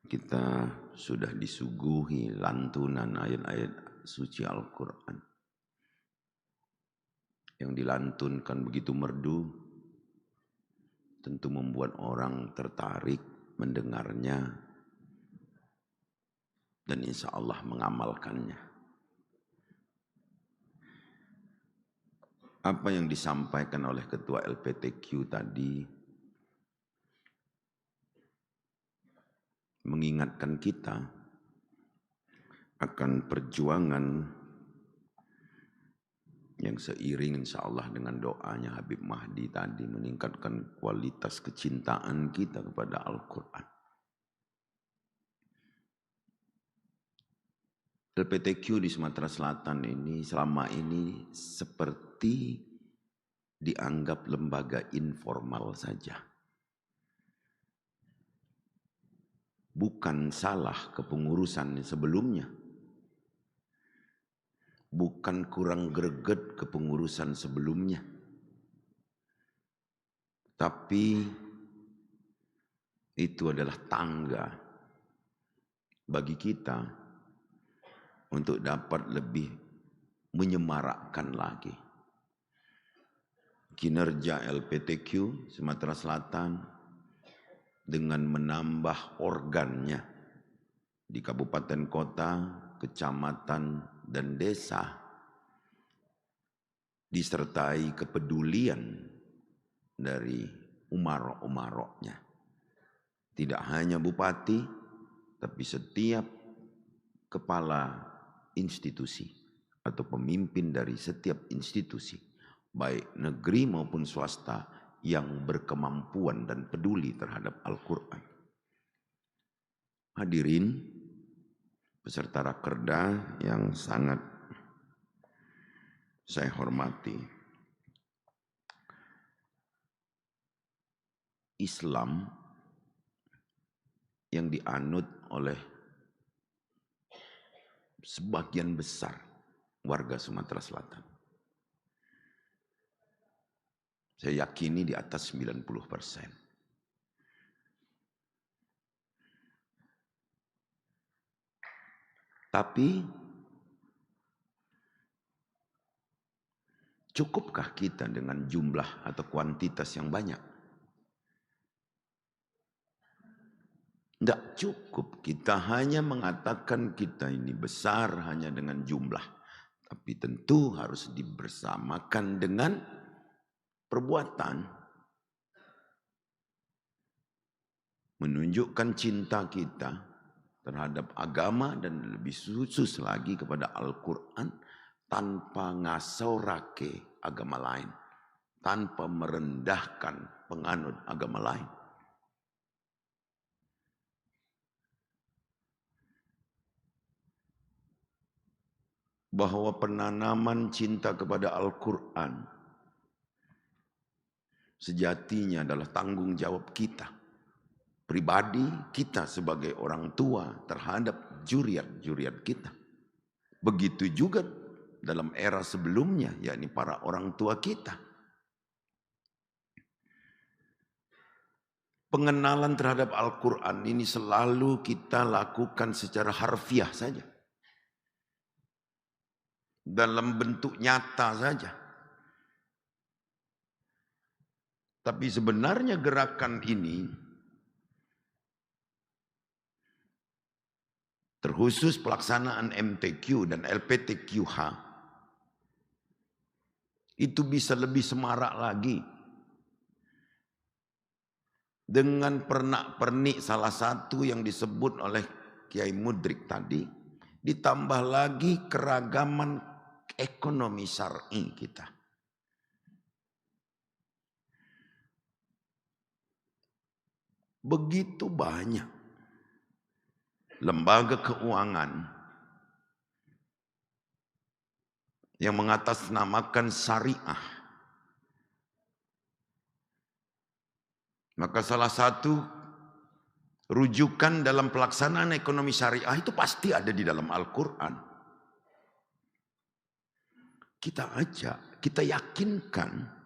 kita sudah disuguhi lantunan ayat-ayat suci Al-Quran. Yang dilantunkan begitu merdu, tentu membuat orang tertarik mendengarnya dan insya Allah mengamalkannya. Apa yang disampaikan oleh Ketua LPTQ tadi mengingatkan kita akan perjuangan yang seiring insya Allah dengan doanya Habib Mahdi tadi meningkatkan kualitas kecintaan kita kepada Al-Quran. LPTQ di Sumatera Selatan ini selama ini seperti dianggap lembaga informal saja. Bukan salah kepengurusan sebelumnya. Bukan kurang greget kepengurusan sebelumnya. Tapi itu adalah tangga bagi kita untuk dapat lebih menyemarakkan lagi kinerja LPTQ Sumatera Selatan dengan menambah organnya di kabupaten kota, kecamatan, dan desa, disertai kepedulian dari umarok-umaroknya. Tidak hanya bupati, tapi setiap kepala institusi atau pemimpin dari setiap institusi, baik negeri maupun swasta, yang berkemampuan dan peduli terhadap Al-Quran. Hadirin peserta Rakerda yang sangat saya hormati, Islam yang dianut oleh sebagian besar warga Sumatera Selatan, saya yakini di atas 90%. Tapi cukupkah kita dengan jumlah atau kuantitas yang banyak? Tidak cukup. Kita hanya mengatakan kita ini besar hanya dengan jumlah. Tapi tentu harus dibersamakan dengan perbuatan. Menunjukkan cinta kita terhadap agama dan lebih khusus lagi kepada Al-Quran tanpa ngasorake agama lain. Tanpa merendahkan penganut agama lain. Bahwa penanaman cinta kepada Al-Quran sejatinya adalah tanggung jawab kita, pribadi kita sebagai orang tua terhadap juriat-juriat kita. Begitu juga dalam era sebelumnya, yakni para orang tua kita. Pengenalan terhadap Al-Quran ini selalu kita lakukan secara harfiah saja. Dalam bentuk nyata saja. Tapi sebenarnya gerakan ini, terkhusus pelaksanaan MTQ dan LPTQH, itu bisa lebih semarak lagi. Dengan pernak-pernik salah satu yang disebut oleh Kiai Mudrik tadi, ditambah lagi keragaman ekonomi syar'i kita. Begitu banyak lembaga keuangan yang mengatasnamakan syariah. Maka salah satu rujukan dalam pelaksanaan ekonomi syariah itu pasti ada di dalam Al-Quran. Kita ajak, kita yakinkan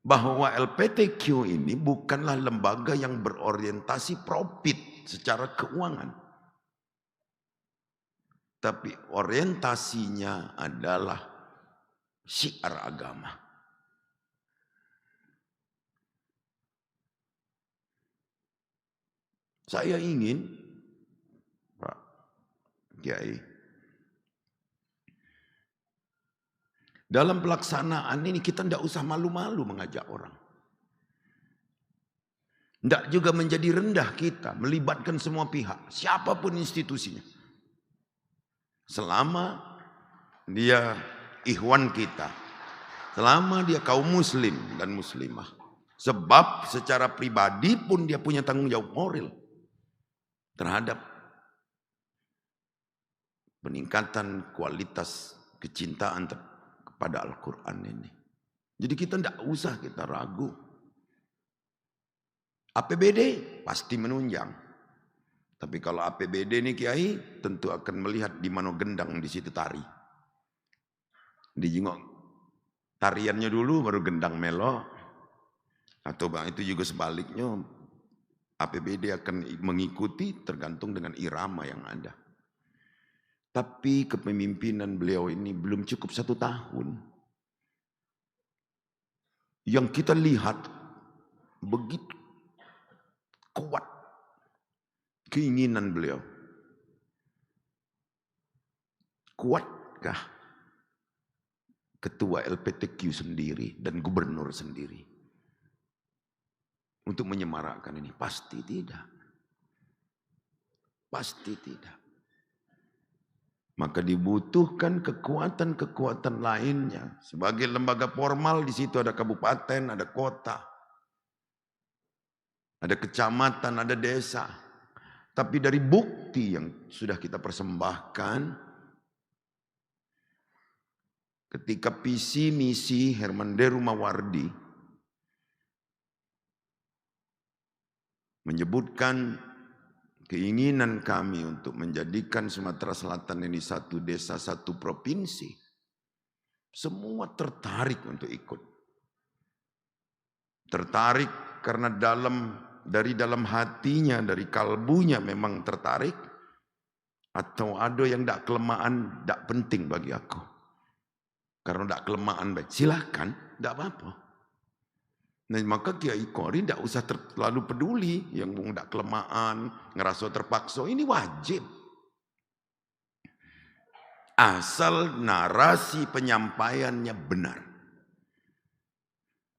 bahwa LPTQ ini bukanlah lembaga yang berorientasi profit secara keuangan. Tapi orientasinya adalah syiar agama. Saya ingin, Pak Kiai, dalam pelaksanaan ini kita tidak usah malu-malu mengajak orang. Tidak juga menjadi rendah kita, melibatkan semua pihak, siapapun institusinya. Selama dia ikhwan kita, selama dia kaum muslim dan muslimah. Sebab secara pribadi pun dia punya tanggung jawab moral terhadap peningkatan kualitas kecintaan kepada Al-Quran ini. Jadi kita tidak usah kita ragu. APBD pasti menunjang. Tapi kalau APBD ini Kiai tentu akan melihat di mana gendang di situ tari. Dijengok tariannya dulu baru gendang melo. Atau itu juga sebaliknya. APBD akan mengikuti tergantung dengan irama yang ada. Tapi kepemimpinan beliau ini belum cukup 1 tahun. Yang kita lihat begitu kuat keinginan beliau. Kuatkah ketua LPTQ sendiri dan gubernur sendiri untuk menyemarakkan ini? Pasti tidak. Pasti tidak. Maka dibutuhkan kekuatan-kekuatan lainnya. Sebagai lembaga formal di situ ada kabupaten, ada kota, ada kecamatan, ada desa. Tapi dari bukti yang sudah kita persembahkan, ketika visi misi Herman Deru Mawardi menyebutkan keinginan kami untuk menjadikan Sumatera Selatan ini satu desa, satu provinsi, semua tertarik untuk ikut. Tertarik karena dari dalam hatinya, dari kalbunya memang tertarik, atau ada yang tidak kelemahan, tidak penting bagi aku. Karena tidak kelemahan baik, silakan, tidak apa-apa. Nah, maka Kiai Qori tidak usah terlalu peduli yang tidak kelemahan, ngerasa terpaksa, ini wajib. Asal narasi penyampaiannya benar.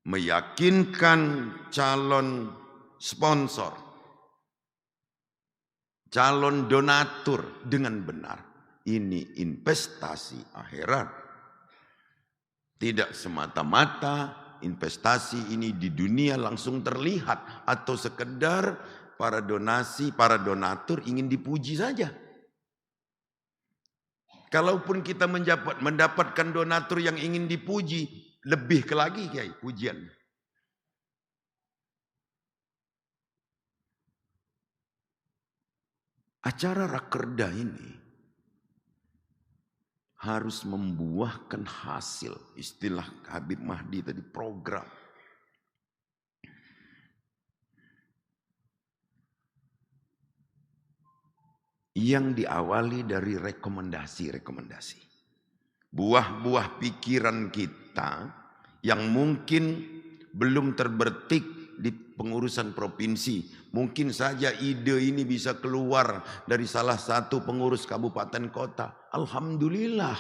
Meyakinkan calon sponsor, calon donatur dengan benar. Ini investasi akhirat. Tidak semata-mata investasi ini di dunia langsung terlihat atau sekedar para donatur ingin dipuji saja. Kalaupun kita mendapatkan donatur yang ingin dipuji, lebih ke lagi Kiai pujian. Acara Rakerda ini harus membuahkan hasil, istilah Habib Mahdi tadi, program. Yang diawali dari rekomendasi-rekomendasi. Buah-buah pikiran kita yang mungkin belum terbetik di pengurusan provinsi. Mungkin saja ide ini bisa keluar dari salah satu pengurus kabupaten kota. Alhamdulillah.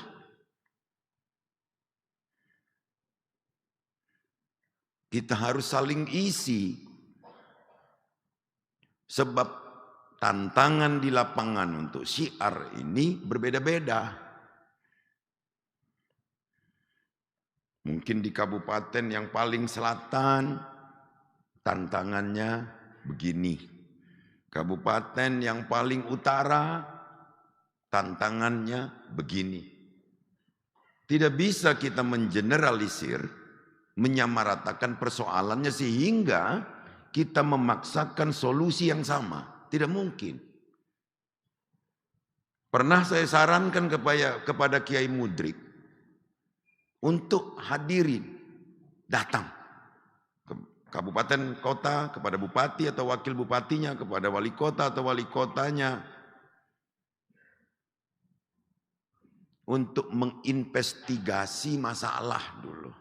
Kita harus saling isi. Sebab tantangan di lapangan untuk syiar ini berbeda-beda. Mungkin di kabupaten yang paling selatan tantangannya begini. Kabupaten yang paling utara tantangannya begini. Tidak bisa kita mengeneralisir, menyamaratakan persoalannya sehingga kita memaksakan solusi yang sama. Tidak mungkin. Pernah saya sarankan kepada Kiai Mudrik untuk hadirin, datang ke kabupaten kota, kepada bupati atau wakil bupatinya, kepada wali kota atau wali kotanya, untuk menginvestigasi masalah dulu.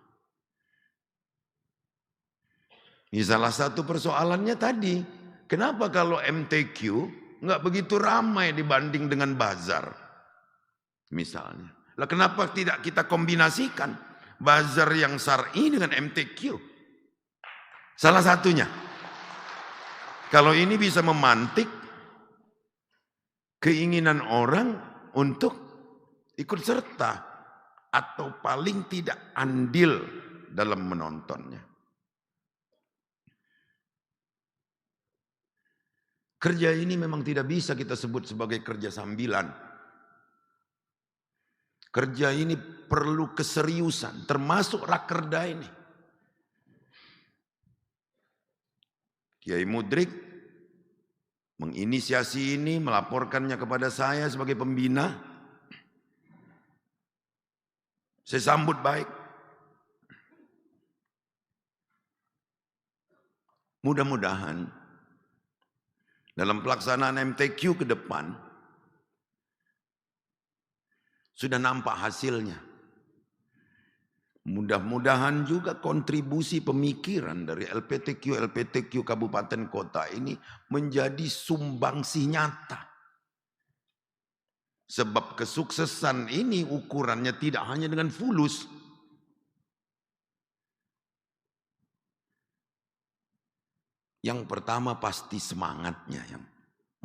Ini salah satu persoalannya tadi. Kenapa kalau MTQ nggak begitu ramai dibanding dengan bazar? Misalnya. Lah kenapa tidak kita kombinasikan bazar yang syar'i dengan MTQ? Salah satunya. Kalau ini bisa memantik keinginan orang untuk ikut serta atau paling tidak andil dalam menontonnya. Kerja ini memang tidak bisa kita sebut sebagai kerja sambilan. Kerja ini perlu keseriusan, termasuk Rakerda ini. Kiai Mudrik menginisiasi ini, melaporkannya kepada saya sebagai pembina. Saya sambut baik. Mudah-mudahan dalam pelaksanaan MTQ ke depan sudah nampak hasilnya. Mudah-mudahan juga kontribusi pemikiran dari LPTQ kabupaten kota ini menjadi sumbangsih nyata. Sebab kesuksesan ini ukurannya tidak hanya dengan fulus. Yang pertama pasti semangatnya yang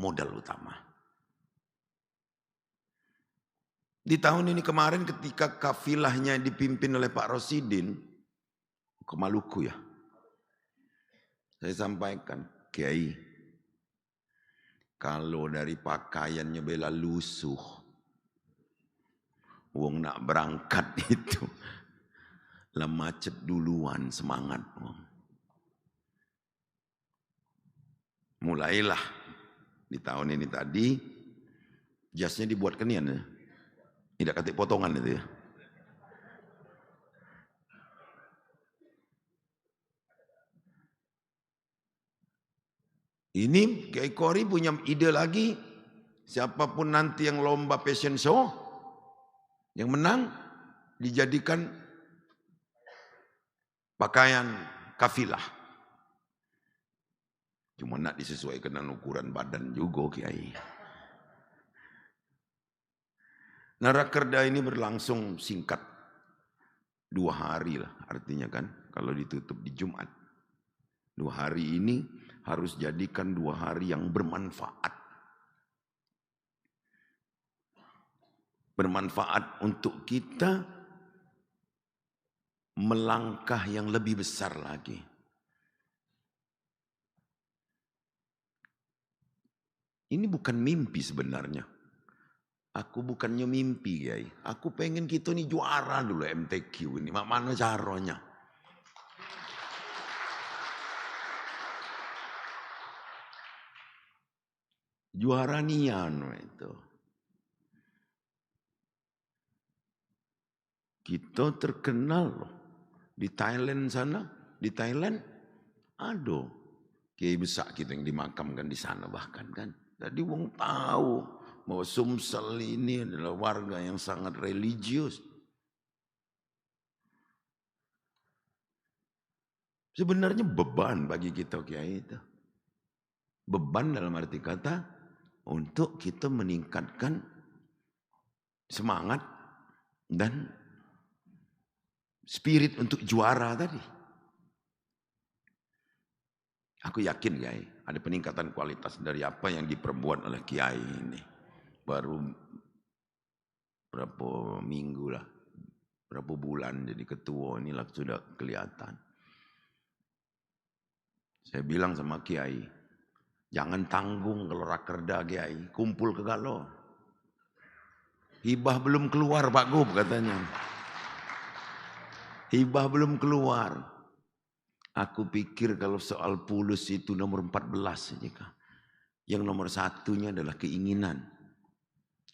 modal utama. Di tahun ini kemarin ketika kafilahnya dipimpin oleh Pak Rosidin ke Maluku ya. Saya sampaikan, Kiai, kalau dari pakaiannya bela lusuh, wong nak berangkat itu lah macet duluan semangat wong. Mulailah di tahun ini tadi jasnya dibuat kenian ya. Tidak katik potongan itu ya. Ini Kiai Kori punya ide lagi. Siapapun nanti yang lomba fashion show, yang menang dijadikan pakaian kafilah. Cuma nak disesuaikan dengan ukuran badan juga Kiai. Nah, rakerda ini berlangsung singkat 2 hari lah artinya kan kalau ditutup di Jumat. 2 hari ini harus jadikan 2 hari yang bermanfaat. Bermanfaat untuk kita melangkah yang lebih besar lagi. Ini bukan mimpi sebenarnya. Aku bukannya mimpi, Kiai. Aku pengen kita nih juara dulu MTQ ini. Mana caranya? Juara nian itu. Kita terkenal loh. Di Thailand sana, di Thailand, aduh. Kiai besar kita yang dimakamkan di sana bahkan kan. Jadi wong tahu bahwa Sumsel ini adalah warga yang sangat religius. Sebenarnya beban bagi kita Kiai itu. Beban dalam arti kata untuk kita meningkatkan semangat dan spirit untuk juara tadi. Aku yakin Kiai ada peningkatan kualitas dari apa yang diperbuat oleh Kiai ini. Baru berapa minggu lah, berapa bulan jadi ketua inilah sudah kelihatan. Saya bilang sama Kiai, jangan tanggung kalau rakerda Kiai, kumpul ke Galo. Hibah belum keluar Pak Gub katanya. Hibah belum keluar. Aku pikir kalau soal pulus itu nomor 14 saja. Yang nomor 1-nya adalah keinginan.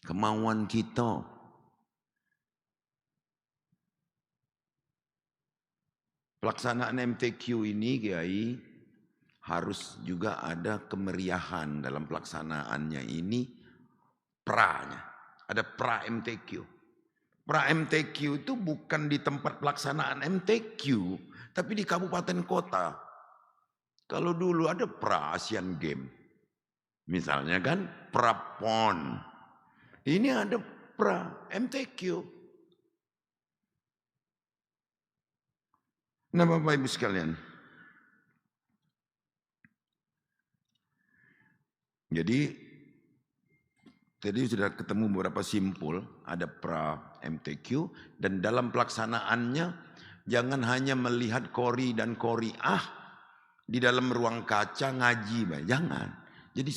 Kemauan kita. Pelaksanaan MTQ ini Kiai harus juga ada kemeriahan dalam pelaksanaannya ini. Pra-nya. Ada pra MTQ. Pra MTQ itu bukan di tempat pelaksanaan MTQ. Tapi di kabupaten kota. Kalau dulu ada pra Asian Game. Misalnya kan pra PON. Ini ada pra MTQ. Nah Bapak Ibu sekalian. Jadi tadi sudah ketemu beberapa simpul. Ada pra MTQ. Dan dalam pelaksanaannya jangan hanya melihat kori dan koriah di dalam ruang kaca ngaji. Jangan. Jadi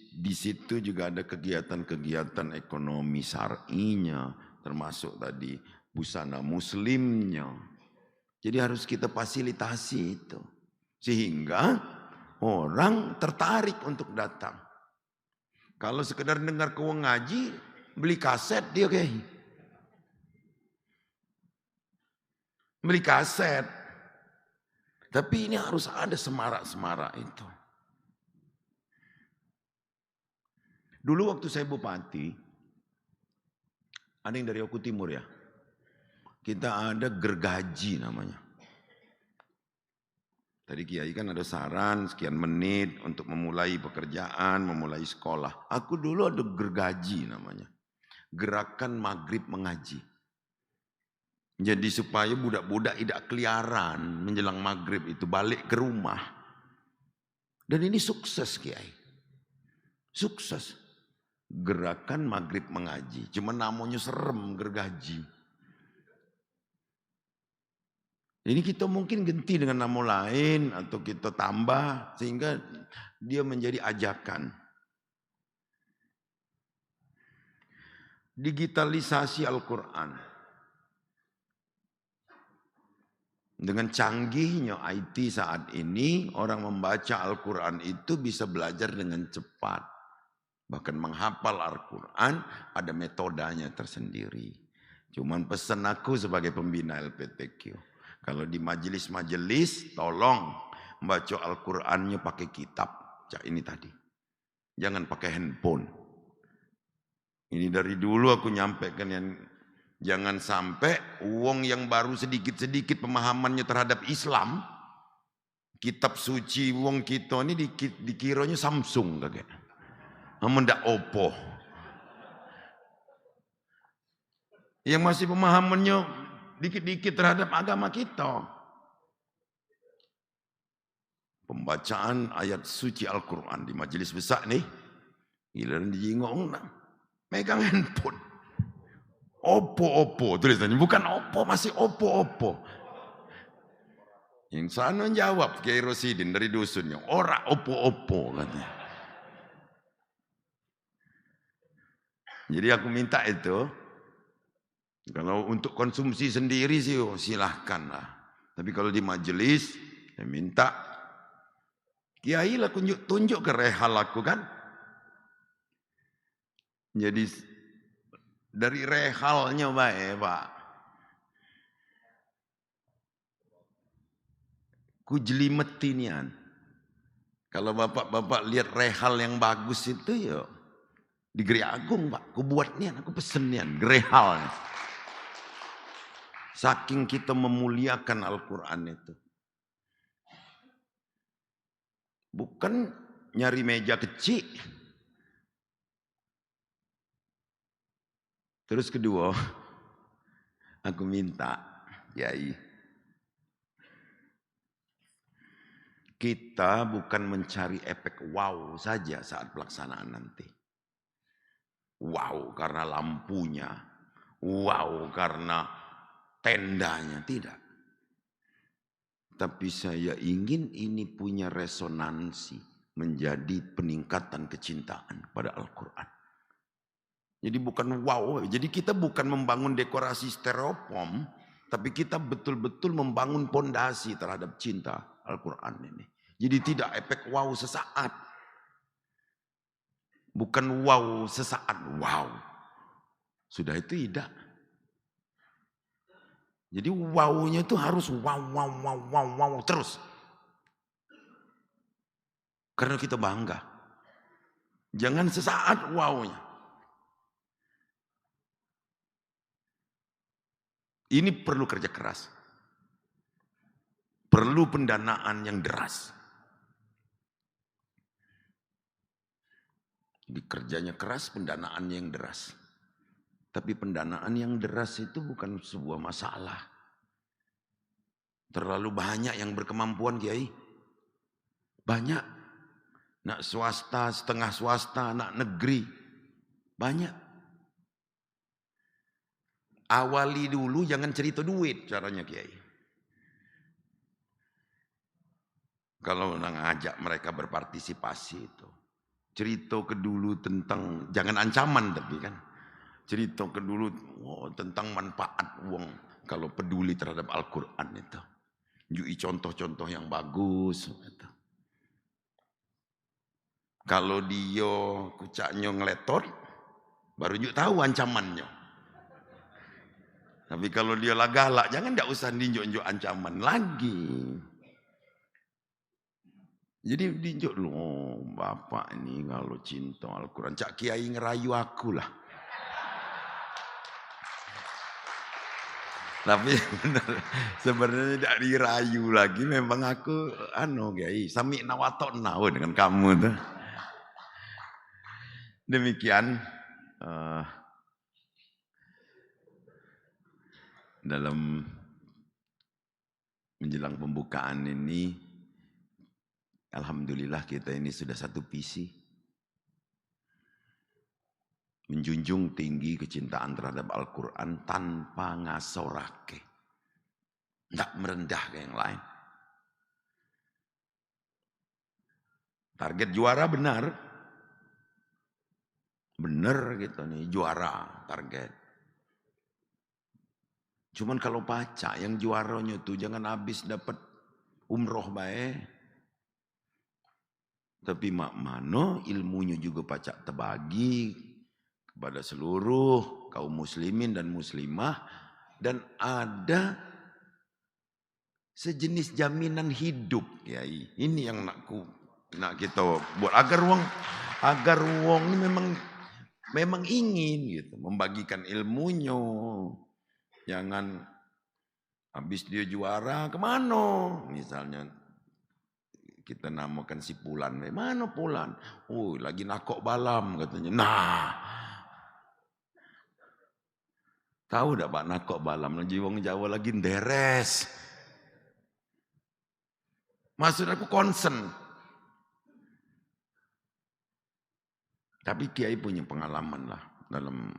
di situ juga ada kegiatan-kegiatan ekonomi syar'inya, termasuk tadi busana muslimnya. Jadi harus kita fasilitasi itu. Sehingga orang tertarik untuk datang. Kalau sekedar dengar kewong ngaji, beli kaset dia kayak. Beli kaset. Tapi ini harus ada semarak-semarak itu. Dulu waktu saya bupati, ada yang dari Oku Timur ya. kita ada gergaji namanya. Tadi Kiai kan ada saran sekian menit untuk memulai pekerjaan, memulai sekolah. Aku dulu ada gergaji namanya. Gerakan maghrib mengaji. Jadi supaya budak-budak tidak keliaran menjelang maghrib itu balik ke rumah. Dan ini sukses Kiai. Sukses. Gerakan maghrib mengaji. Cuma namanya serem gergaji. Ini kita mungkin ganti dengan nama lain atau kita tambah sehingga dia menjadi ajakan. Digitalisasi Al-Quran. Dengan canggihnya IT saat ini, orang membaca Al-Quran itu bisa belajar dengan cepat. Bahkan menghafal Al-Quran ada metodenya tersendiri. Cuman pesan aku sebagai pembina LPTQ. Kalau di majelis-majelis, tolong membaca Al-Qurannya pakai kitab. Cak ini tadi. Jangan pakai handphone. Ini dari dulu aku nyampaikan yang jangan sampai uang yang baru sedikit-sedikit pemahamannya terhadap Islam. Kitab suci uang kita ini dikiranya Samsung kakek. Mendak Oppo. Yang masih pemahamannya dikit-dikit terhadap agama kita. Pembacaan ayat suci Al-Quran di majelis besar nih. Giliran dijingong, megang handphone. Oppo tulisannya. Bukan Oppo, masih Oppo. Yang sana jawab Kiai Rosidin dari dusunnya. Ora Oppo katanya. Jadi aku minta itu. Kalau untuk konsumsi sendiri sih silahkan lah. Tapi kalau di majelis, saya minta Kiai lah tunjuk ke rehal aku kan. Jadi dari rehalnya baik Pak. Kujelimetinian. Kalau bapak-bapak lihat rehal yang bagus itu ya di Gereja Agung Pak. Aku buat nian, aku pesen nian, rehal. Saking kita memuliakan Al-Quran itu. Bukan nyari meja kecil. Terus kedua, aku minta, Yai. Kita bukan mencari efek wow saja saat pelaksanaan nanti. Wow karena lampunya. Wow karena tendanya, tidak. Tapi saya ingin ini punya resonansi menjadi peningkatan kecintaan pada Al-Quran. Jadi bukan wow, jadi kita bukan membangun dekorasi styrofoam, tapi kita betul-betul membangun pondasi terhadap cinta Al-Quran ini. Jadi tidak efek wow sesaat. Bukan wow sesaat, wow. Sudah itu tidak. Jadi wow-nya itu harus wow terus. Karena kita bangga. Jangan sesaat wow-nya. Ini perlu kerja keras. Perlu pendanaan yang deras. Jadi kerjanya keras, pendanaan yang deras. Tapi pendanaan yang deras itu bukan sebuah masalah. Terlalu banyak yang berkemampuan Kiai. Banyak. Nak swasta, setengah swasta, nak negeri. Banyak. Awali dulu jangan cerita duit caranya Kiai. Kalau ngajak mereka berpartisipasi itu. Cerita ke dulu tentang, jangan ancaman tapi kan. Cerita ke dulu tentang manfaat uang kalau peduli terhadap Al-Quran itu. Jui contoh-contoh yang bagus. Gitu. Kalau dia kucaknya ngeletor, baru juga tahu ancamannya. Tapi kalau dia lah galak, jangan tidak usah ninjuk-ninjuk ancaman lagi. Jadi ninjuk lu, oh, bapak ini kalau cinta Al-Quran, Cak Kiai ngerayu aku lah. Tapi benar, sebenarnya tidak dirayu lagi. Memang aku Kiai, sami'na wa ta'na dengan kamu tuh. Demikian dalam menjelang pembukaan ini, alhamdulillah kita ini sudah satu visi. Menjunjung tinggi kecintaan terhadap Al-Quran tanpa ngasorake. Tidak merendah ke yang lain. Target juara benar. Benar gitu nih, juara target. Cuman kalau baca yang juaranya tuh jangan habis dapat umroh baik. Tapi mak mano ilmunya juga pacak terbagi kepada seluruh kaum muslimin dan muslimah, dan ada sejenis jaminan hidup, Kiai. Ini yang nak kita buat agar wong ini memang ingin gitu membagikan ilmunya. Jangan habis dia juara kemana? Misalnya kita namakan si Pulan, mana Pulan? Oh, lagi nakok balam katanya. Nah, tahu tak Pak nakok balam? Lagi wong Jawa lagi nderes. Maksud aku concern. Tapi Kiai punya pengalaman lah dalam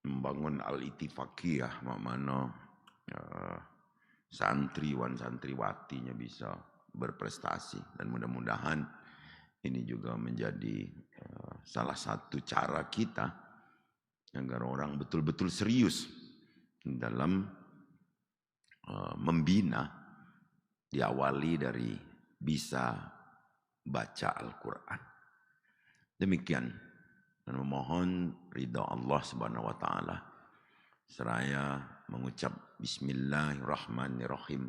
membangun al-ittifaqiyah, mana santriwan santriwatinya bisa berprestasi, dan mudah-mudahan ini juga menjadi salah satu cara kita agar orang betul-betul serius dalam membina, diawali dari bisa baca Al-Quran. Demikian, dan memohon ridha Allah Subhanahu wa taala. Seraya mengucap bismillahirrahmanirrahim.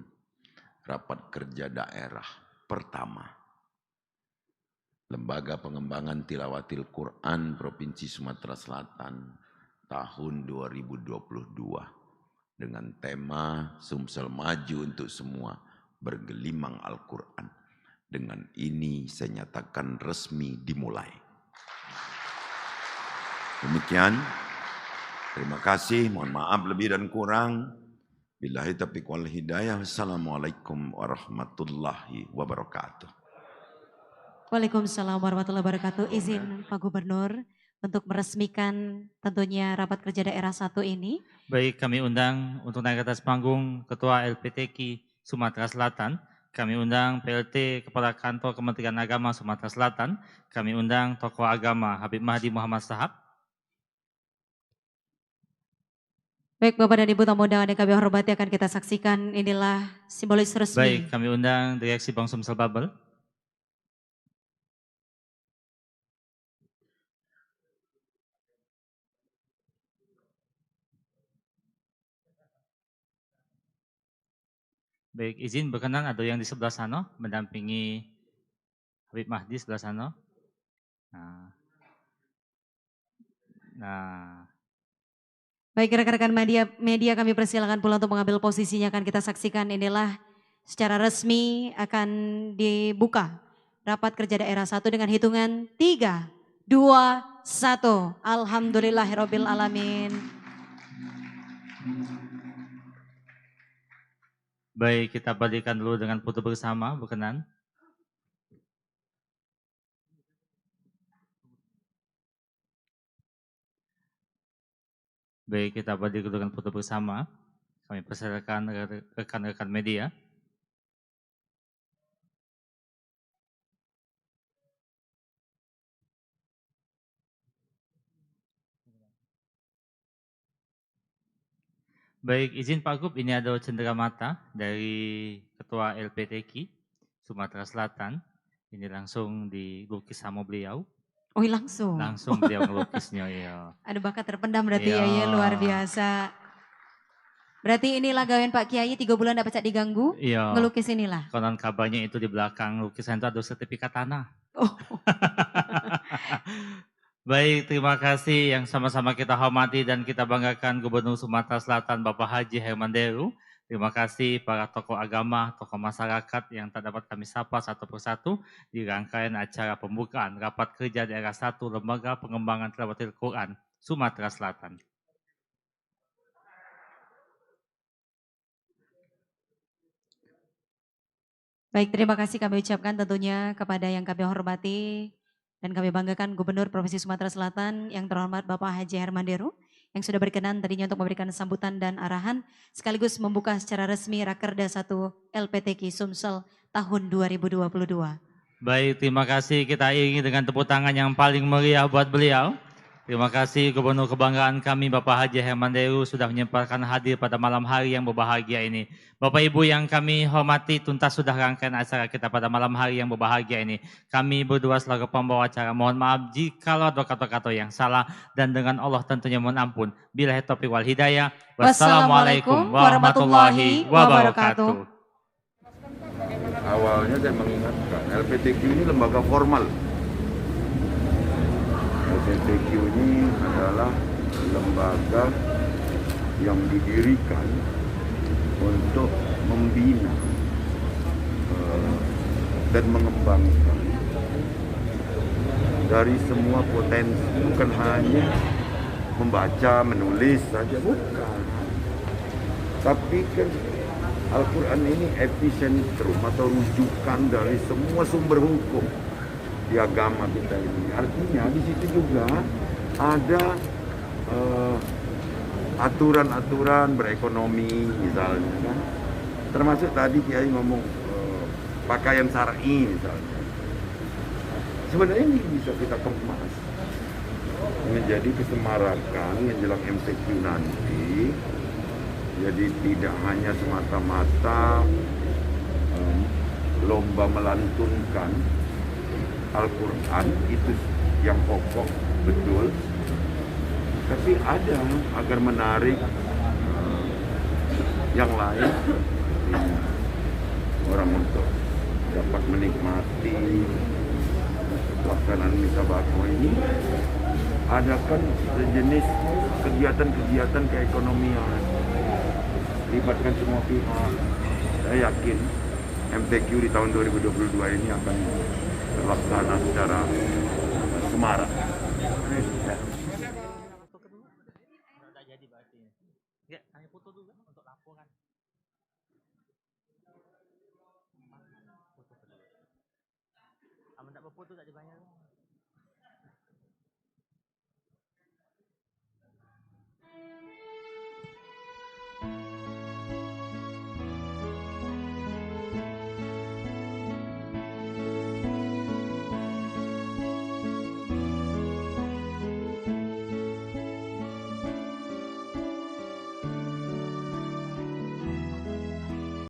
Rapat kerja daerah pertama Lembaga Pengembangan Tilawatil Quran Provinsi Sumatera Selatan tahun 2022 dengan tema Sumsel Maju untuk Semua, Bergelimang Al-Quran. Dengan ini saya nyatakan resmi dimulai. Demikian, terima kasih, mohon maaf lebih dan kurang. Billahi taufiq wal hidayah. Wassalamualaikum warahmatullahi wabarakatuh. Waalaikumsalam warahmatullahi wabarakatuh. Izin Pak Gubernur untuk meresmikan tentunya rapat kerja daerah 1 ini. Baik, kami undang untuk naik ke atas panggung Ketua LPTQ Sumatera Selatan. Kami undang PLT Kepala Kantor Kementerian Agama Sumatera Selatan. Kami undang tokoh agama Habib Mahdi Muhammad Sahab. Baik Bapak dan Ibu tamu undangan yang kami hormati, akan kita saksikan inilah simbolis resmi. Baik, kami undang Direksi Bank Sumsel Babel. Baik, izin berkenan ada yang di sebelah sana mendampingi Habib Mahdi sebelah sana. Nah. Baik, rekan-rekan media kami persilakan pula untuk mengambil posisinya. Akan kita saksikan inilah secara resmi akan dibuka rapat kerja daerah 1 dengan hitungan 3, 2, 1. Alhamdulillahirabbil alamin. Baik, kita balikan dulu dengan foto bersama, berkenan. Baik, kita balik dengan foto bersama. Kami persilakan rekan-rekan media. Baik, izin Pak Gub, ini ada cenderamata dari Ketua LPTQ Sumatera Selatan. Ini langsung dilukis sama beliau. Oh, langsung? Langsung beliau ngelukisnya, ya. Ada bakat terpendam berarti ya, luar biasa. Berarti inilah gawean Pak Kiai 3 bulan dapat cak diganggu, iya. Ngelukis inilah. Konon kabarnya itu di belakang lukisan itu ada sertifikat tanah. Oh. Baik, terima kasih yang sama-sama kita hormati dan kita banggakan Gubernur Sumatera Selatan Bapak Haji Herman Deru. Terima kasih para tokoh agama, tokoh masyarakat yang tak dapat kami sapa satu persatu di rangkaian acara pembukaan Rapat Kerja Daerah 1 Lembaga Pengembangan Tilawatil Quran Sumatera Selatan. Baik, terima kasih kami ucapkan tentunya kepada yang kami hormati dan kami banggakan Gubernur Provinsi Sumatera Selatan yang terhormat Bapak Haji Herman Deru yang sudah berkenan tadinya untuk memberikan sambutan dan arahan sekaligus membuka secara resmi Rakerda 1 LPTQ Sumsel tahun 2022. Baik, terima kasih. Kita iringi dengan tepuk tangan yang paling meriah buat beliau. Terima kasih Gubernur kebanggaan kami Bapak Haji Herman Deru sudah menyempatkan hadir pada malam hari yang berbahagia ini. Bapak Ibu yang kami hormati, tuntas sudah rangkaian acara kita pada malam hari yang berbahagia ini. Kami berdua selaku pembawa acara mohon maaf jika ada kata-kata yang salah dan dengan Allah tentunya mohon ampun. Billahi taufiq wal hidayah. Wassalamualaikum warahmatullahi wabarakatuh. Awalnya saya mengingatkan, LPTQ ini lembaga formal. LPTQ ini adalah lembaga yang didirikan untuk membina dan mengembangkan dari semua potensi, bukan hanya membaca, menulis saja, bukan. Tapi kan Al-Quran ini epicentrum atau rujukan dari semua sumber hukum di agama kita ini. Artinya di situ juga ada aturan-aturan berekonomi misalnya kan. Termasuk tadi Kiai ngomong pakaian syar'i misalnya. Sebenarnya ini bisa kita kemas menjadi kesemarakan menjelang MCQ nanti. Jadi tidak hanya semata-mata lomba melantunkan Al-Quran, itu yang pokok betul. Tapi ada agar menarik yang lain, orang untuk dapat menikmati pelaksanaan misa bakau ini. Adakan sejenis kegiatan-kegiatan keekonomian. Libatkan semua pihak. Saya yakin MTQ di tahun 2022 ini akan terlaksana secara semarak. Ya, hanya foto dulu untuk laporan. Foto dulu. Aman tak berfoto tak dibayar.